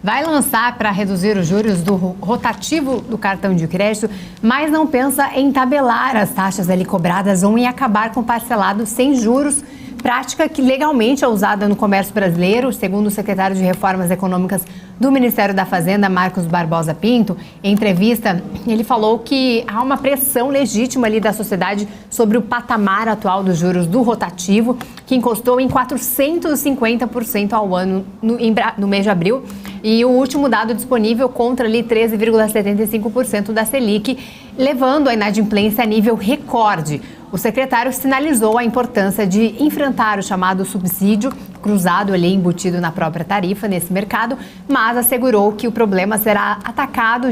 Vai lançar para reduzir os juros do rotativo do cartão de crédito, mas não pensa em tabelar as taxas ali cobradas ou em acabar com parcelado sem juros, prática que legalmente é usada no comércio brasileiro, segundo o secretário de Reformas Econômicas do Ministério da Fazenda, Marcos Barbosa Pinto. Em entrevista, ele falou que há uma pressão legítima ali da sociedade sobre o patamar atual dos juros do rotativo, que encostou em 450% ao ano no mês de abril, e o último dado disponível contra ali 13,75% da Selic, levando a inadimplência a nível recorde. O secretário sinalizou a importância de enfrentar o chamado subsídio cruzado ali embutido na própria tarifa nesse mercado, mas assegurou que o problema será atacado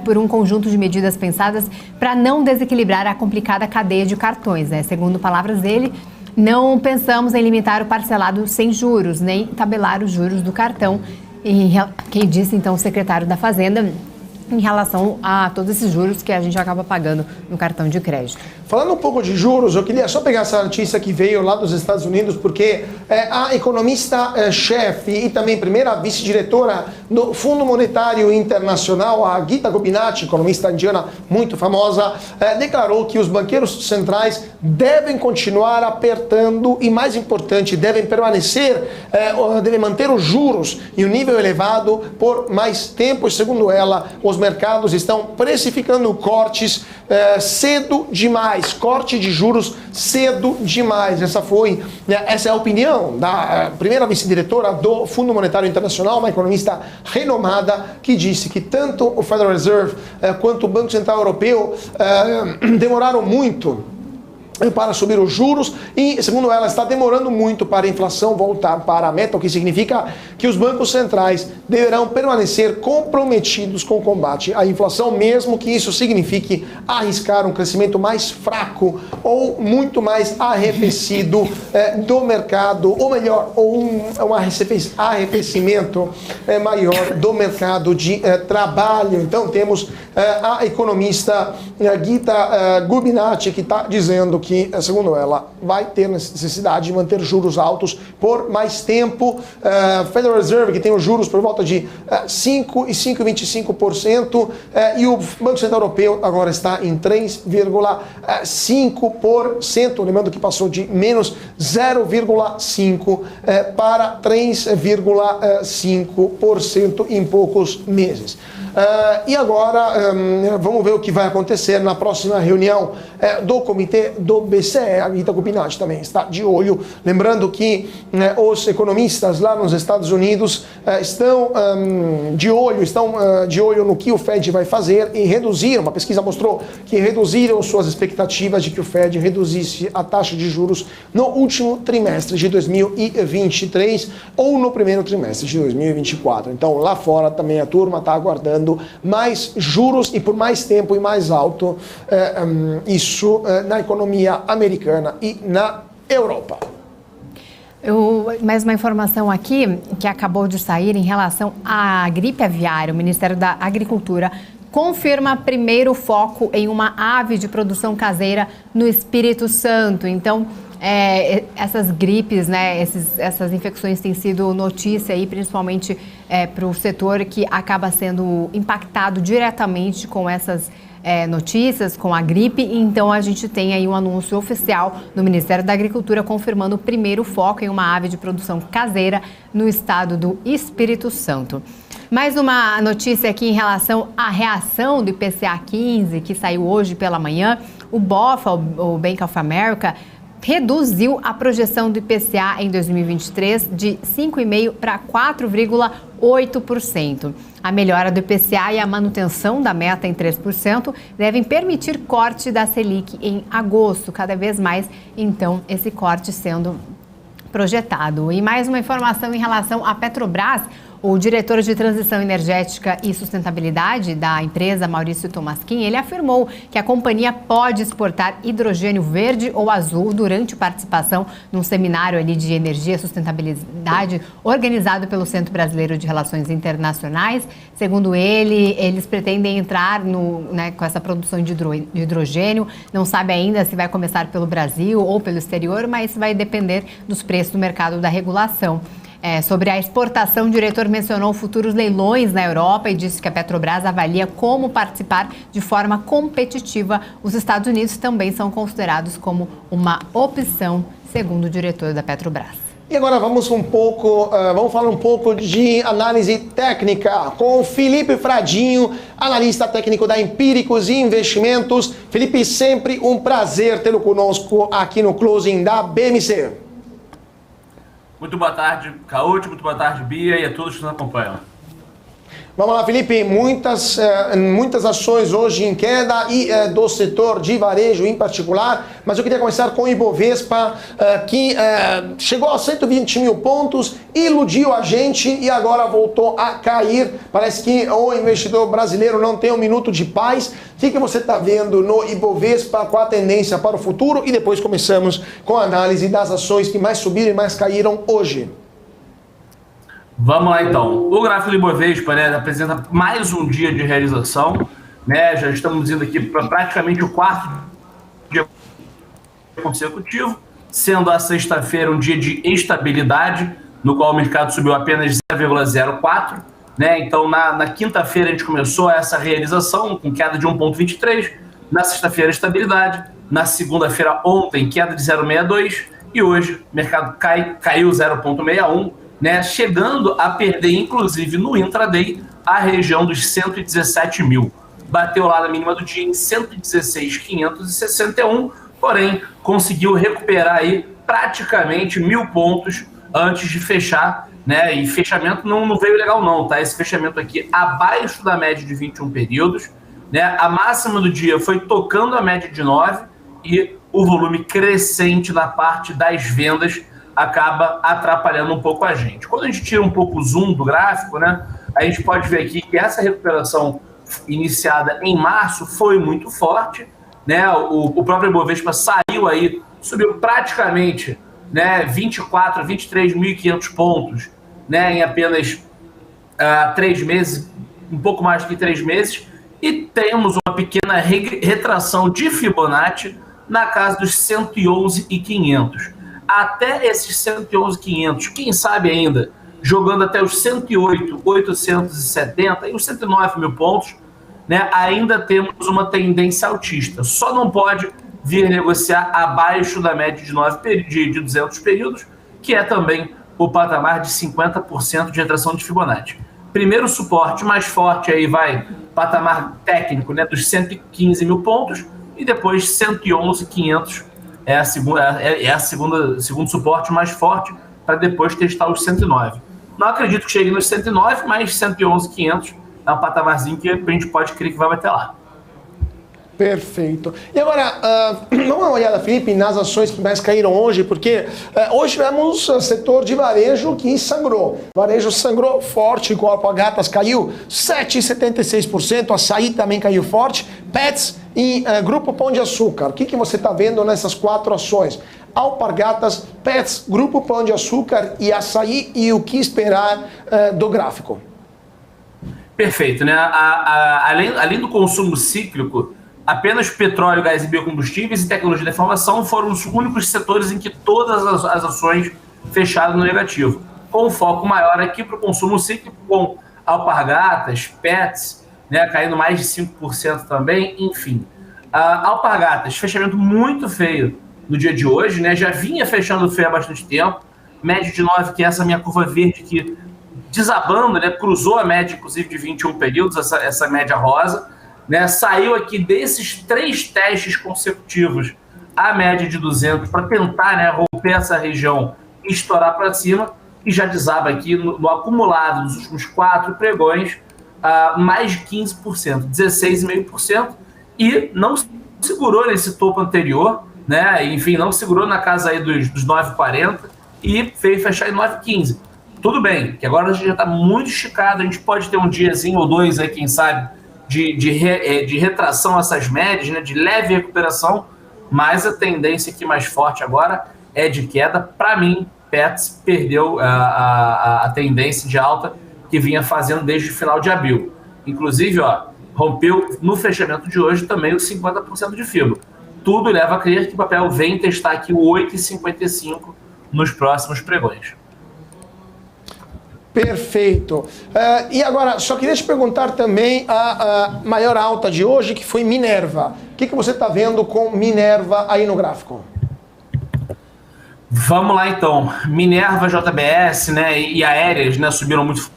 por um conjunto de medidas pensadas para não desequilibrar a complicada cadeia de cartões, né? Segundo palavras dele, não pensamos em limitar o parcelado sem juros, nem tabelar os juros do cartão. E quem disse então o secretário da Fazenda em relação a todos esses juros que a gente acaba pagando no cartão de crédito. Falando um pouco de juros, eu queria só pegar essa notícia que veio lá dos Estados Unidos, porque a economista-chefe e também primeira vice-diretora do Fundo Monetário Internacional, a Gita Gopinath, economista indiana muito famosa, declarou que os banqueiros centrais devem continuar apertando e, mais importante, devem manter os juros em um nível elevado por mais tempo. E, segundo ela, os mercados estão precificando cortes cedo demais, corte de juros cedo demais. Essa é a opinião da primeira vice-diretora do Fundo Monetário Internacional, uma economista renomada, que disse que tanto o Federal Reserve quanto o Banco Central Europeu demoraram muito para subir os juros e, segundo ela, está demorando muito para a inflação voltar para a meta, o que significa que os bancos centrais deverão permanecer comprometidos com o combate à inflação, mesmo que isso signifique arriscar um crescimento mais fraco ou muito mais arrefecido do mercado, ou melhor, um arrefecimento maior do mercado de trabalho. Então temos a economista Gita Gopinath, que está dizendo que que, segundo ela, vai ter necessidade de manter juros altos por mais tempo. Federal Reserve, que tem os juros por volta de 5 e 5,25%, e o Banco Central Europeu agora está em 3,5%, lembrando que passou de menos 0,5% para 3,5% em poucos meses. E agora vamos ver o que vai acontecer na próxima reunião do comitê do BCE. A Rita Cupinati também está de olho, lembrando que os economistas lá nos Estados Unidos estão de olho no que o Fed vai fazer e reduziram, uma pesquisa mostrou que reduziram suas expectativas de que o Fed reduzisse a taxa de juros no último trimestre de 2023 ou no primeiro trimestre de 2024. Então lá fora também a turma está aguardando mais juros e por mais tempo e mais alto, isso na economia americana e na Europa. Mais uma informação aqui que acabou de sair em relação à gripe aviária. O Ministério da Agricultura confirma primeiro foco em uma ave de produção caseira no Espírito Santo. Então, essas gripes, né, essas infecções têm sido notícia aí, principalmente para o setor que acaba sendo impactado diretamente com essas notícias, com a gripe. Então a gente tem aí um anúncio oficial do Ministério da Agricultura confirmando o primeiro foco em uma ave de produção caseira no estado do Espírito Santo. Mais uma notícia aqui em relação à reação do IPCA 15, que saiu hoje pela manhã. O BOFA, o Bank of America, reduziu a projeção do IPCA em 2023 de 5,5% para 4,8%. A melhora do IPCA e a manutenção da meta em 3% devem permitir corte da Selic em agosto, cada vez mais, então, esse corte sendo projetado. E mais uma informação em relação à Petrobras. O diretor de Transição Energética e Sustentabilidade da empresa, Maurício Tomasquim, ele afirmou que a companhia pode exportar hidrogênio verde ou azul durante participação num seminário ali de energia e sustentabilidade organizado pelo Centro Brasileiro de Relações Internacionais. Segundo ele, eles pretendem entrar com essa produção de hidrogênio. Não sabe ainda se vai começar pelo Brasil ou pelo exterior, mas vai depender dos preços do mercado da regulação. Sobre a exportação, o diretor mencionou futuros leilões na Europa e disse que a Petrobras avalia como participar de forma competitiva. Os Estados Unidos também são considerados como uma opção, segundo o diretor da Petrobras. E agora vamos falar um pouco de análise técnica com Felipe Fradinho, analista técnico da Empíricos Investimentos. Felipe, sempre um prazer tê-lo conosco aqui no Closing da BMC. Muito boa tarde, Caute, muito boa tarde, Bia, e a todos que nos acompanham. Vamos lá, Felipe, muitas ações hoje em queda e do setor de varejo em particular, mas eu queria começar com o Ibovespa, que chegou a 120 mil pontos, iludiu a gente e agora voltou a cair. Parece que o investidor brasileiro não tem um minuto de paz. O que você está vendo no Ibovespa, com a tendência para o futuro? E depois começamos com a análise das ações que mais subiram e mais caíram hoje. Vamos lá então. O gráfico do Ibovespa, né, apresenta mais um dia de realização, né? Já estamos indo aqui para praticamente o quarto dia consecutivo, sendo a sexta-feira um dia de estabilidade, no qual o mercado subiu apenas 0,04, né? Então na quinta-feira a gente começou essa realização com queda de 1,23, na sexta-feira estabilidade, na segunda-feira ontem queda de 0,62 e hoje o mercado caiu 0,61, né, chegando a perder, inclusive, no intraday, a região dos 117 mil. Bateu lá na mínima do dia em 116.561, porém, conseguiu recuperar aí praticamente 1.000 pontos antes de fechar, né, e fechamento não veio legal não, tá? Esse fechamento aqui abaixo da média de 21 períodos, né, a máxima do dia foi tocando a média de 9 e o volume crescente na parte das vendas acaba atrapalhando um pouco a gente. Quando a gente tira um pouco o zoom do gráfico, né, a gente pode ver aqui que essa recuperação iniciada em março foi muito forte, né, o próprio Ibovespa saiu aí, subiu praticamente, né, 23.500 pontos, né, em apenas 3 meses, um pouco mais que 3 meses, e temos uma pequena retração de Fibonacci na casa dos 111.500. Até esses 111.500, quem sabe ainda, jogando até os 108.870 e os 109 mil pontos, né, ainda temos uma tendência altista. Só não pode vir negociar abaixo da média de 200 períodos, que é também o patamar de 50% de retração de Fibonacci. Primeiro suporte mais forte aí vai patamar técnico, né, dos 115 mil pontos, e depois 111.500 segundo suporte mais forte, para depois testar os 109. Não acredito que chegue nos 109, mas 111.500 é um patamarzinho que a gente pode crer que vai bater lá. Perfeito. E agora, vamos dar uma olhada, Felipe, nas ações que mais caíram hoje, porque hoje tivemos o setor de varejo que sangrou. Varejo sangrou forte, com Alpargatas caiu 7,76%, Açaí também caiu forte, Pets e Grupo Pão de Açúcar. O que você está vendo nessas 4 ações? Alpargatas, Pets, Grupo Pão de Açúcar e Açaí, e o que esperar do gráfico? Perfeito, né? Além do consumo cíclico, apenas petróleo, gás e biocombustíveis e tecnologia da informação foram os únicos setores em que todas as ações fecharam no negativo, com foco maior aqui para o consumo cíclico, com Alpargatas, Pets, né, caindo mais de 5% também, enfim. Alpargatas, fechamento muito feio no dia de hoje, né, já vinha fechando feio há bastante tempo, média de 9, que é essa minha curva verde aqui, desabando, né, cruzou a média, inclusive, de 21 períodos, essa média rosa, né, saiu aqui desses 3 testes consecutivos a média de 200 para tentar, né, romper essa região e estourar para cima, e já desaba aqui no acumulado dos últimos 4 pregões mais de 15%, 16,5%, e não segurou nesse topo anterior, né, enfim, não segurou na casa aí dos 9,40 e veio fechar em 9,15. Tudo bem, que agora a gente já está muito esticado, a gente pode ter um diazinho ou 2 aí, quem sabe, de retração a essas médias, né, de leve recuperação, mas a tendência aqui mais forte agora é de queda. Para mim, Pets perdeu a tendência de alta que vinha fazendo desde o final de abril. Inclusive, rompeu no fechamento de hoje também os 50% de fibra. Tudo leva a crer que o papel vem testar aqui o 8,55 nos próximos pregões. Perfeito. E agora, só queria te perguntar também a maior alta de hoje, que foi Minerva. O que você está vendo com Minerva aí no gráfico? Vamos lá, então. Minerva, JBS, né, e aéreas, né, subiram muito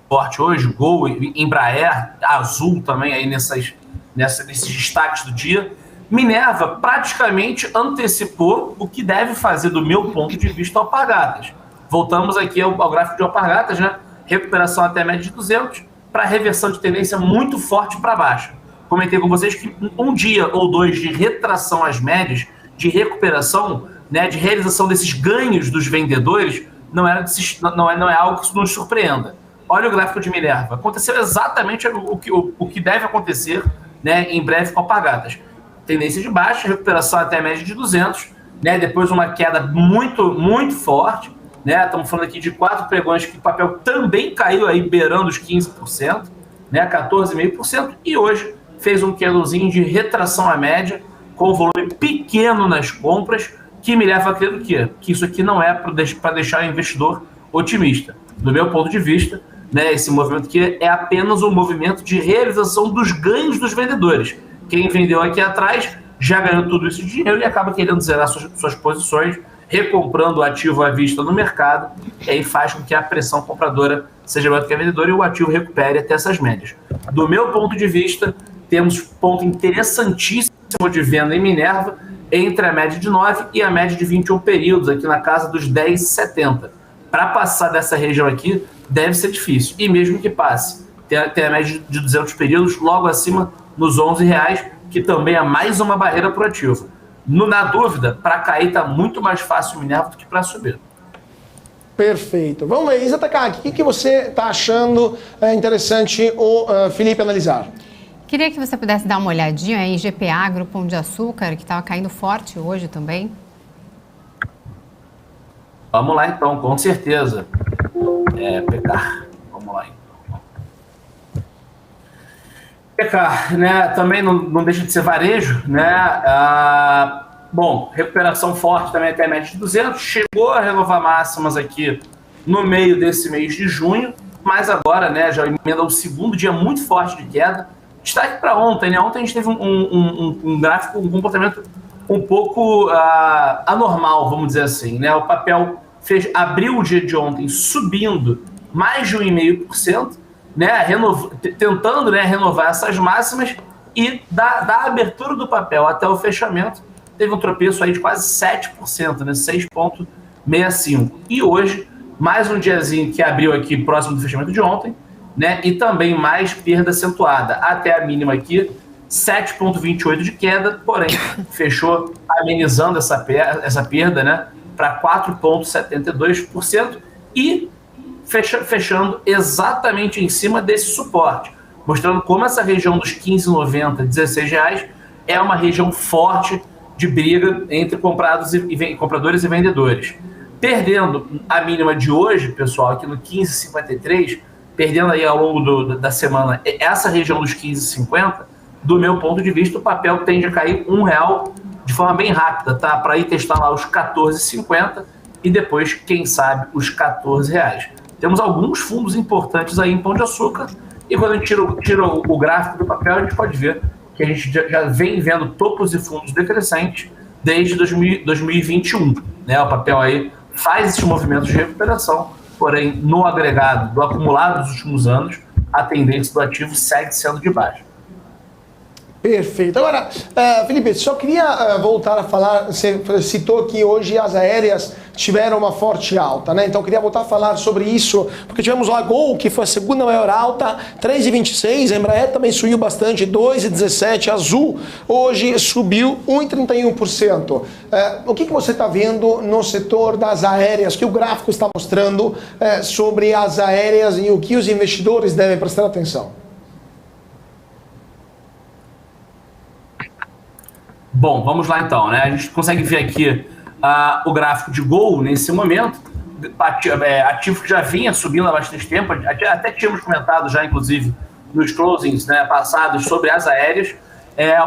forte hoje. Gol, Embraer, Azul também aí nesses destaques do dia. Minerva praticamente antecipou o que deve fazer, do meu ponto de vista, Alpargatas. Voltamos aqui ao gráfico de Alpargatas, né? Recuperação até a média de 200, para reversão de tendência muito forte para baixo. Comentei com vocês que um dia ou 2 de retração às médias, de recuperação, né, de realização desses ganhos dos vendedores, não é algo que nos surpreenda. Olha o gráfico de Minerva. Aconteceu exatamente o que deve acontecer, né, em breve com Alpargatas. Tendência de baixa, recuperação até a média de 200, né, depois uma queda muito, muito forte. Né, estamos falando aqui de 4 pregões que o papel também caiu aí beirando os 15%, né, 14,5%, e hoje fez um candlezinho de retração à média, com volume pequeno nas compras, que me leva a crer do quê? Que isso aqui não é para deixar o investidor otimista. Do meu ponto de vista, né, esse movimento aqui é apenas um movimento de realização dos ganhos dos vendedores. Quem vendeu aqui atrás já ganhou tudo isso de dinheiro e acaba querendo zerar suas posições, recomprando o ativo à vista no mercado, e aí faz com que a pressão compradora seja maior do que a vendedora e o ativo recupere até essas médias. Do meu ponto de vista, temos ponto interessantíssimo de venda em Minerva entre a média de 9 e a média de 21 períodos, aqui na casa dos 10,70. Para passar dessa região aqui, deve ser difícil. E mesmo que passe, tem a média de 200 períodos logo acima nos R$11, que também é mais uma barreira para o ativo. Na dúvida, para cair está muito mais fácil o Minerva do que para subir. Perfeito. Vamos ver, Isa Takaki, o que você está achando interessante o Felipe analisar? Queria que você pudesse dar uma olhadinha em GPA, Grupo Pão de Açúcar, que estava caindo forte hoje também. Vamos lá então, com certeza. Vamos lá então. PK, né, também não deixa de ser varejo, né? Bom, recuperação forte também até a média de 200, chegou a renovar máximas aqui no meio desse mês de junho, mas agora, né, já emenda o segundo dia muito forte de queda. Destaque para ontem, né? Ontem a gente teve um gráfico, um comportamento um pouco anormal, vamos dizer assim, né? O papel abriu o dia de ontem subindo mais de 1,5%, né? Tentando, né, renovar essas máximas, e da abertura do papel até o fechamento teve um tropeço aí de quase 7%, né? 6,65%. E hoje, mais um diazinho que abriu aqui próximo do fechamento de ontem, né? E também mais perda acentuada. Até a mínima aqui, 7,28% de queda, porém fechou amenizando essa perda, né? Para 4,72% e fechando exatamente em cima desse suporte, mostrando como essa região dos R$15,90, R$16 é uma região forte de briga entre compradores e vendedores. Perdendo a mínima de hoje, pessoal, aqui no 15,53, perdendo aí ao longo da semana essa região dos 15,50, do meu ponto de vista, o papel tende a cair R$1 de forma bem rápida, tá? Para ir testar lá os 14,50 e depois, quem sabe, os R$14. Temos alguns fundos importantes aí em Pão de Açúcar, e quando a gente tira o gráfico do papel, a gente pode ver que a gente já vem vendo topos e fundos decrescentes desde 2021. Né? O papel aí faz esses movimentos de recuperação, porém, no agregado do acumulado dos últimos anos, a tendência do ativo segue sendo de baixa. Perfeito. Agora, Felipe, só queria voltar a falar, você citou que hoje as aéreas tiveram uma forte alta, né? Então, queria voltar a falar sobre isso, porque tivemos lá a Gol, que foi a segunda maior alta, 3,26, a Embraer também subiu bastante, 2,17, a Azul hoje subiu 1,31%. O que você está vendo no setor das aéreas, que o gráfico está mostrando sobre as aéreas e o que os investidores devem prestar atenção? Bom, vamos lá então, né? A gente consegue ver aqui o gráfico de Gol nesse momento, ativo que já vinha subindo há bastante tempo, até tínhamos comentado já, inclusive, nos closings, né, passados sobre as aéreas.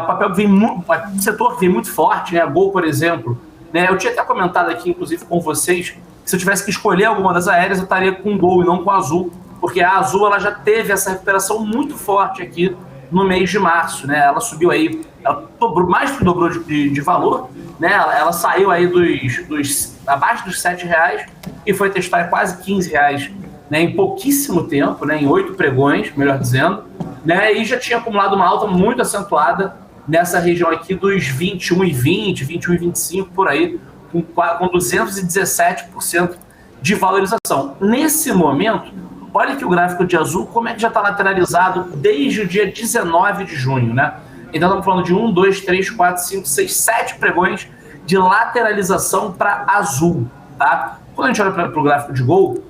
O papel que vem muito, o setor que vem muito forte, né? A Gol, por exemplo, né? Eu tinha até comentado aqui, inclusive, com vocês, que se eu tivesse que escolher alguma das aéreas, eu estaria com Gol e não com a Azul, porque a Azul ela já teve essa recuperação muito forte aqui no mês de março, né? Ela subiu aí, ela mais que dobrou de valor, né? Ela saiu aí abaixo dos R$7 e foi testar quase R$15, né? Em pouquíssimo tempo, né? Em 8 pregões, melhor dizendo, né? E já tinha acumulado uma alta muito acentuada nessa região aqui dos 21,20, 21,25 por aí, com 217% de valorização. Nesse momento, olha que o gráfico de Azul, como é que já está lateralizado desde o dia 19 de junho, né? Então estamos falando de 1, 2, 3, 4, 5, 6, 7 pregões de lateralização para Azul, tá? Quando a gente olha para o gráfico de Gol,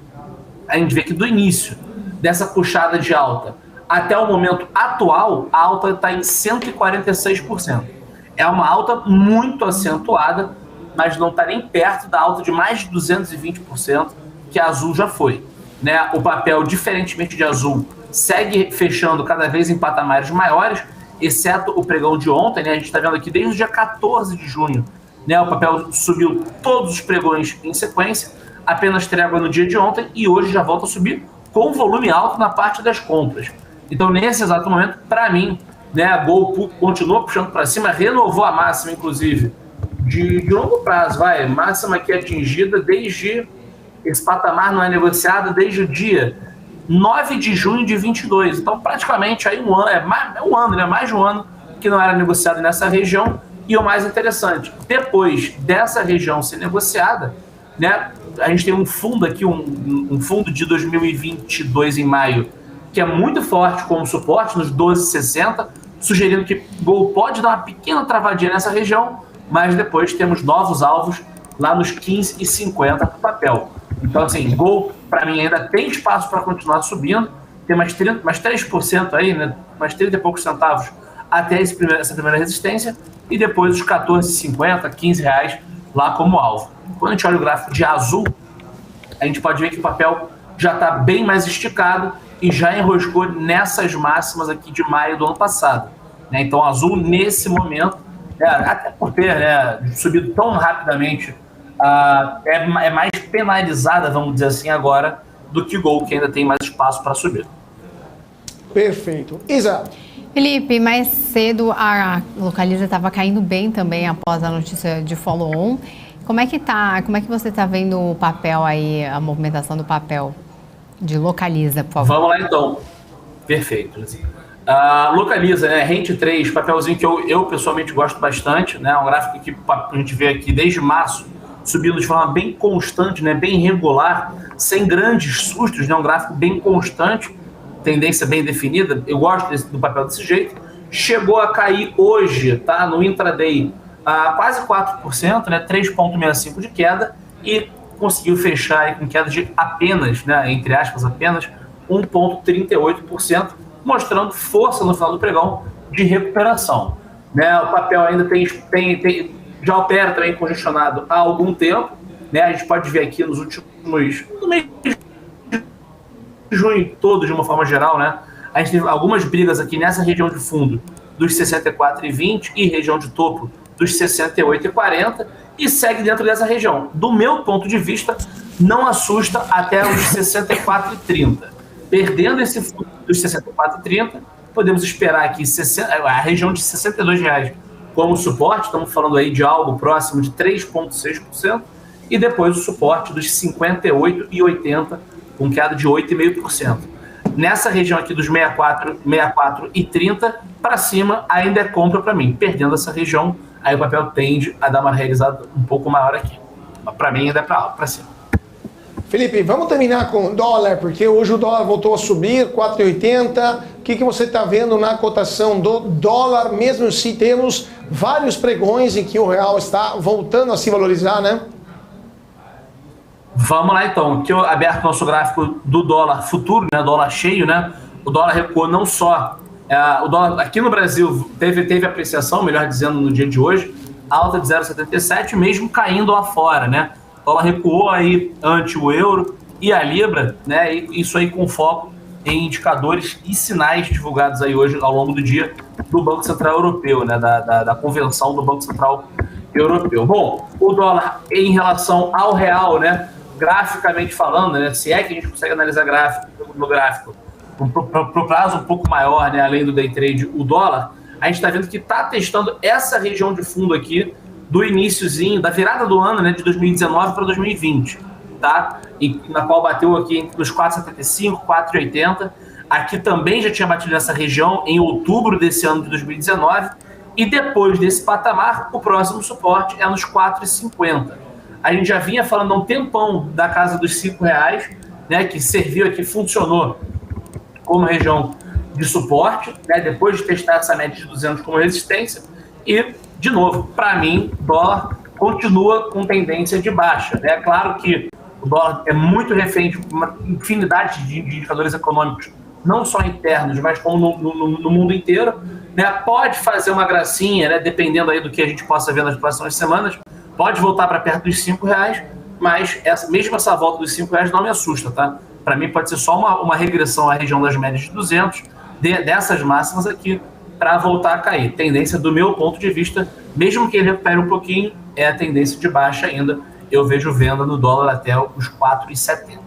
a gente vê que do início dessa puxada de alta até o momento atual, a alta está em 146%. É uma alta muito acentuada, mas não está nem perto da alta de mais de 220% que a Azul já foi. Né? O papel, diferentemente de Azul, segue fechando cada vez em patamares maiores, exceto o pregão de ontem, né? A gente está vendo aqui desde o dia 14 de junho, né? O papel subiu todos os pregões em sequência, apenas trégua no dia de ontem, e hoje já volta a subir com volume alto na parte das compras. Então, nesse exato momento, para mim, né, a Gol continua puxando para cima, renovou a máxima, inclusive, de longo prazo, máxima que é atingida desde... Esse patamar não é negociado desde o dia 9 de junho de 22. Então, praticamente, aí mais de um ano que não era negociado nessa região. E o mais interessante, depois dessa região ser negociada, né, a gente tem um fundo aqui, um fundo de 2022 em maio, que é muito forte como suporte, nos 12,60, sugerindo que Gol pode dar uma pequena travadinha nessa região, mas depois temos novos alvos lá nos 15,50 para o papel. Então, assim, Gol, para mim, ainda tem espaço para continuar subindo, tem mais 3% aí, né, mais 30 e poucos centavos até essa primeira resistência, e depois os 14,50, R$15 lá como alvo. Quando a gente olha o gráfico de Azul, a gente pode ver que o papel já está bem mais esticado e já enroscou nessas máximas aqui de maio do ano passado. Né? Então, Azul, nesse momento, até por ter subido tão rapidamente, é mais penalizada, vamos dizer assim, agora, do que Gol, que ainda tem mais espaço para subir. Perfeito. Isa. Felipe, mais cedo a Localiza estava caindo bem também após a notícia de follow-on. Como é que você está vendo o papel aí, a movimentação do papel de Localiza, por favor? Vamos lá então. Perfeito. Localiza, né? Rente 3, papelzinho que eu pessoalmente gosto bastante, né? Um gráfico que a gente vê aqui desde março, subindo de forma bem constante, né? Bem regular, sem grandes sustos, né? Um gráfico bem constante, tendência bem definida. Eu gosto do papel desse jeito. Chegou a cair hoje, tá? No intraday, quase 4%, né? 3,65% de queda, e conseguiu fechar aí com queda de apenas, né? Entre aspas, apenas 1,38%, mostrando força no final do pregão de recuperação. Né? O papel ainda já opera também congestionado há algum tempo. Né? A gente pode ver aqui no mês de junho todo, de uma forma geral, né? A gente teve algumas brigas aqui nessa região de fundo dos 64,20 e região de topo dos 68,40, e segue dentro dessa região. Do meu ponto de vista, não assusta até os 64,30. Perdendo esse fundo dos 64,30, podemos esperar aqui a região de R$62 como suporte. Estamos falando aí de algo próximo de 3,6%, e depois o suporte dos 58,80, com queda de 8,5%. Nessa região aqui dos 64,30 para cima, ainda é compra para mim. Perdendo essa região, aí o papel tende a dar uma realizada um pouco maior aqui. Mas para mim ainda é para cima. Felipe, vamos terminar com o dólar, porque hoje o dólar voltou a subir, 4,80. O que você está vendo na cotação do dólar, mesmo se temos vários pregões em que o real está voltando a se valorizar, né? Vamos lá então, aqui eu aberto o nosso gráfico do dólar futuro, né, dólar cheio, né? O dólar recuou não só, o dólar aqui no Brasil teve apreciação, melhor dizendo, no dia de hoje, alta de 0,77, mesmo caindo lá fora, né? O dólar recuou aí ante o euro e a libra, né? E isso aí com foco em indicadores e sinais divulgados aí hoje ao longo do dia do Banco Central Europeu, né? Da convenção do Banco Central Europeu. Bom, o dólar em relação ao real, né? Graficamente falando, né, se é que a gente consegue analisar no gráfico pro prazo um pouco maior, né, além do day trade, o dólar, a gente está vendo que está testando essa região de fundo aqui do iniciozinho, da virada do ano, né, de 2019 para 2020, tá? E na qual bateu aqui entre os 4,75, 4,80. Aqui também já tinha batido nessa região em outubro desse ano de 2019, e depois desse patamar, o próximo suporte é nos 4,50. A gente já vinha falando há um tempão da casa dos R$5, né, que serviu aqui, funcionou como região de suporte, né, depois de testar essa média de 200 como resistência. E, de novo, para mim, o dólar continua com tendência de baixa. É claro que o dólar é muito refém de uma infinidade de indicadores econômicos, não só internos, mas como no mundo inteiro. Né, pode fazer uma gracinha, né, dependendo aí do que a gente possa ver nas próximas semanas, pode voltar para perto dos R$5, mas mesmo essa volta dos R$5 não me assusta, tá? Para mim pode ser só uma regressão à região das médias de 200, dessas máximas aqui, para voltar a cair. Tendência do meu ponto de vista, mesmo que ele recupere um pouquinho, é a tendência de baixa ainda. Eu vejo venda no dólar até os 4,70.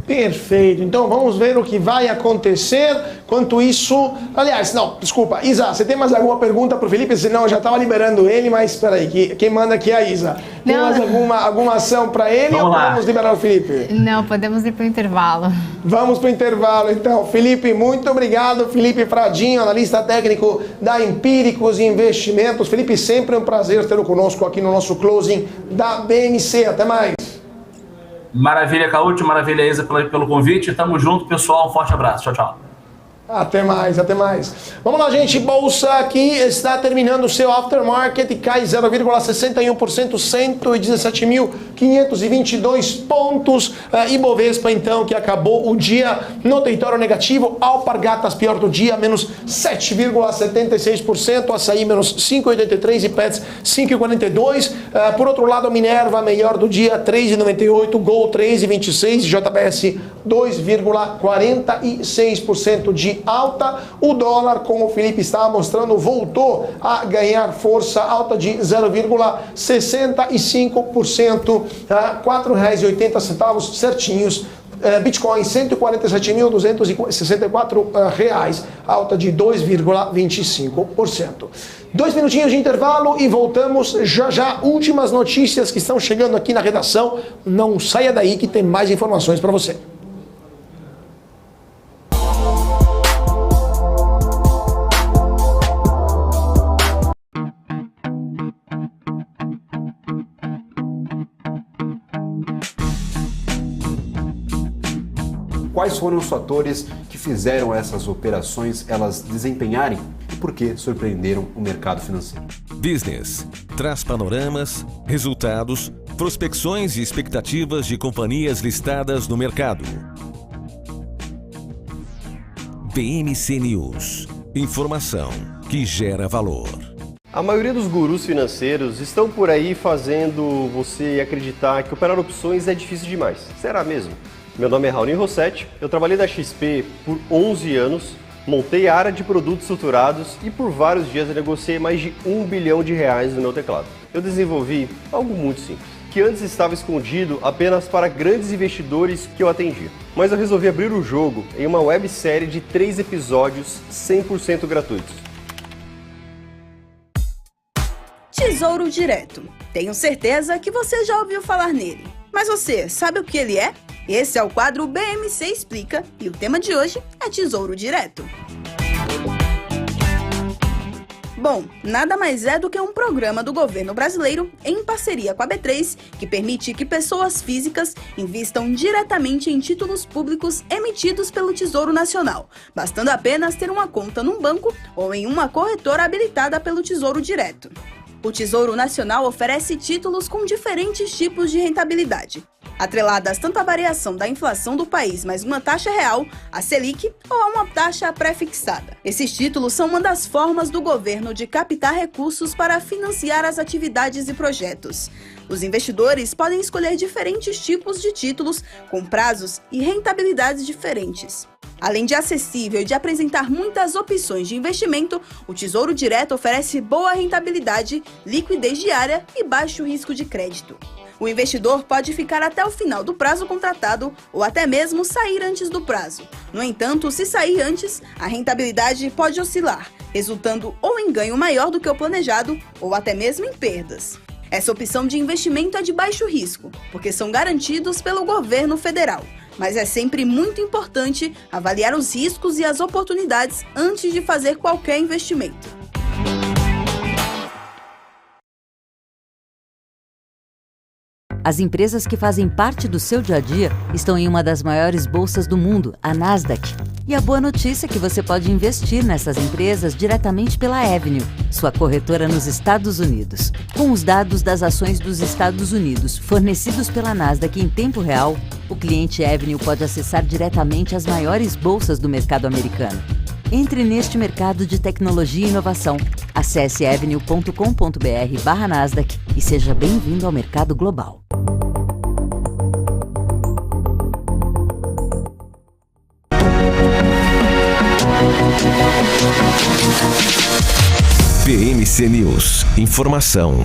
Perfeito, então vamos ver o que vai acontecer. Quanto isso, aliás, não, desculpa, Isa, você tem mais alguma pergunta para o Felipe? Senão eu já estava liberando ele, mas espera aí, quem manda aqui é a Isa. Tem mais alguma ação para ele ou vamos liberar o Felipe? Não, podemos ir para o intervalo. Vamos para o intervalo então. Felipe, muito obrigado. Felipe Fradinho, analista técnico da Empíricos Investimentos. Felipe, sempre é um prazer tê-lo conosco aqui no nosso closing da BMC. Até mais. Maravilha, Caute, maravilha, Isa, pelo convite. Tamo junto, pessoal. Um forte abraço. Tchau, tchau. Até mais, até mais. Vamos lá, gente. Bolsa aqui está terminando o seu aftermarket e cai 0,61%, 117.522 pontos. Ibovespa, então, que acabou o dia no território negativo. Alpargatas, pior do dia, menos 7,76%. Açaí, menos 5,83% e Pets, 5,42%. Por outro lado, a Minerva, melhor do dia, 3,98%. Gol, 3,26%. JBS, 2,46% de alta. O dólar, como o Felipe estava mostrando, voltou a ganhar força, alta de 0,65%, R$ 4,80 certinhos. Bitcoin, R$ 147.264, alta de 2,25%. 2 minutinhos de intervalo e voltamos já já. Últimas notícias que estão chegando aqui na redação. Não saia daí que tem mais informações para você. Quais foram os fatores que fizeram essas operações elas desempenharem e por que surpreenderam o mercado financeiro? Business traz panoramas, resultados, prospecções e expectativas de companhias listadas no mercado. BMC News. Informação que gera valor. A maioria dos gurus financeiros estão por aí fazendo você acreditar que operar opções é difícil demais. Será mesmo? Meu nome é Raoni Rossetti, eu trabalhei na XP por 11 anos, montei a área de produtos estruturados e por vários dias eu negociei mais de R$1 bilhão no meu teclado. Eu desenvolvi algo muito simples, que antes estava escondido apenas para grandes investidores que eu atendia. Mas eu resolvi abrir o jogo em uma websérie de 3 episódios 100% gratuitos. Tesouro Direto. Tenho certeza que você já ouviu falar nele. Mas você sabe o que ele é? Esse é o quadro BMC Explica e o tema de hoje é Tesouro Direto. Bom, nada mais é do que um programa do governo brasileiro em parceria com a B3 que permite que pessoas físicas invistam diretamente em títulos públicos emitidos pelo Tesouro Nacional, bastando apenas ter uma conta num banco ou em uma corretora habilitada pelo Tesouro Direto. O Tesouro Nacional oferece títulos com diferentes tipos de rentabilidade, atreladas tanto à variação da inflação do país mais uma taxa real, a Selic, ou a uma taxa pré-fixada. Esses títulos são uma das formas do governo de captar recursos para financiar as atividades e projetos. Os investidores podem escolher diferentes tipos de títulos com prazos e rentabilidades diferentes. Além de acessível e de apresentar muitas opções de investimento, o Tesouro Direto oferece boa rentabilidade, liquidez diária e baixo risco de crédito. O investidor pode ficar até o final do prazo contratado ou até mesmo sair antes do prazo. No entanto, se sair antes, a rentabilidade pode oscilar, resultando ou em ganho maior do que o planejado ou até mesmo em perdas. Essa opção de investimento é de baixo risco, porque são garantidos pelo governo federal. Mas é sempre muito importante avaliar os riscos e as oportunidades antes de fazer qualquer investimento. As empresas que fazem parte do seu dia a dia estão em uma das maiores bolsas do mundo, a Nasdaq. E a boa notícia é que você pode investir nessas empresas diretamente pela Avenue, sua corretora nos Estados Unidos. Com os dados das ações dos Estados Unidos fornecidos pela Nasdaq em tempo real, o cliente Avenue pode acessar diretamente as maiores bolsas do mercado americano. Entre neste mercado de tecnologia e inovação. Acesse avenue.com.br/Nasdaq e seja bem-vindo ao mercado global. BMC News. Informação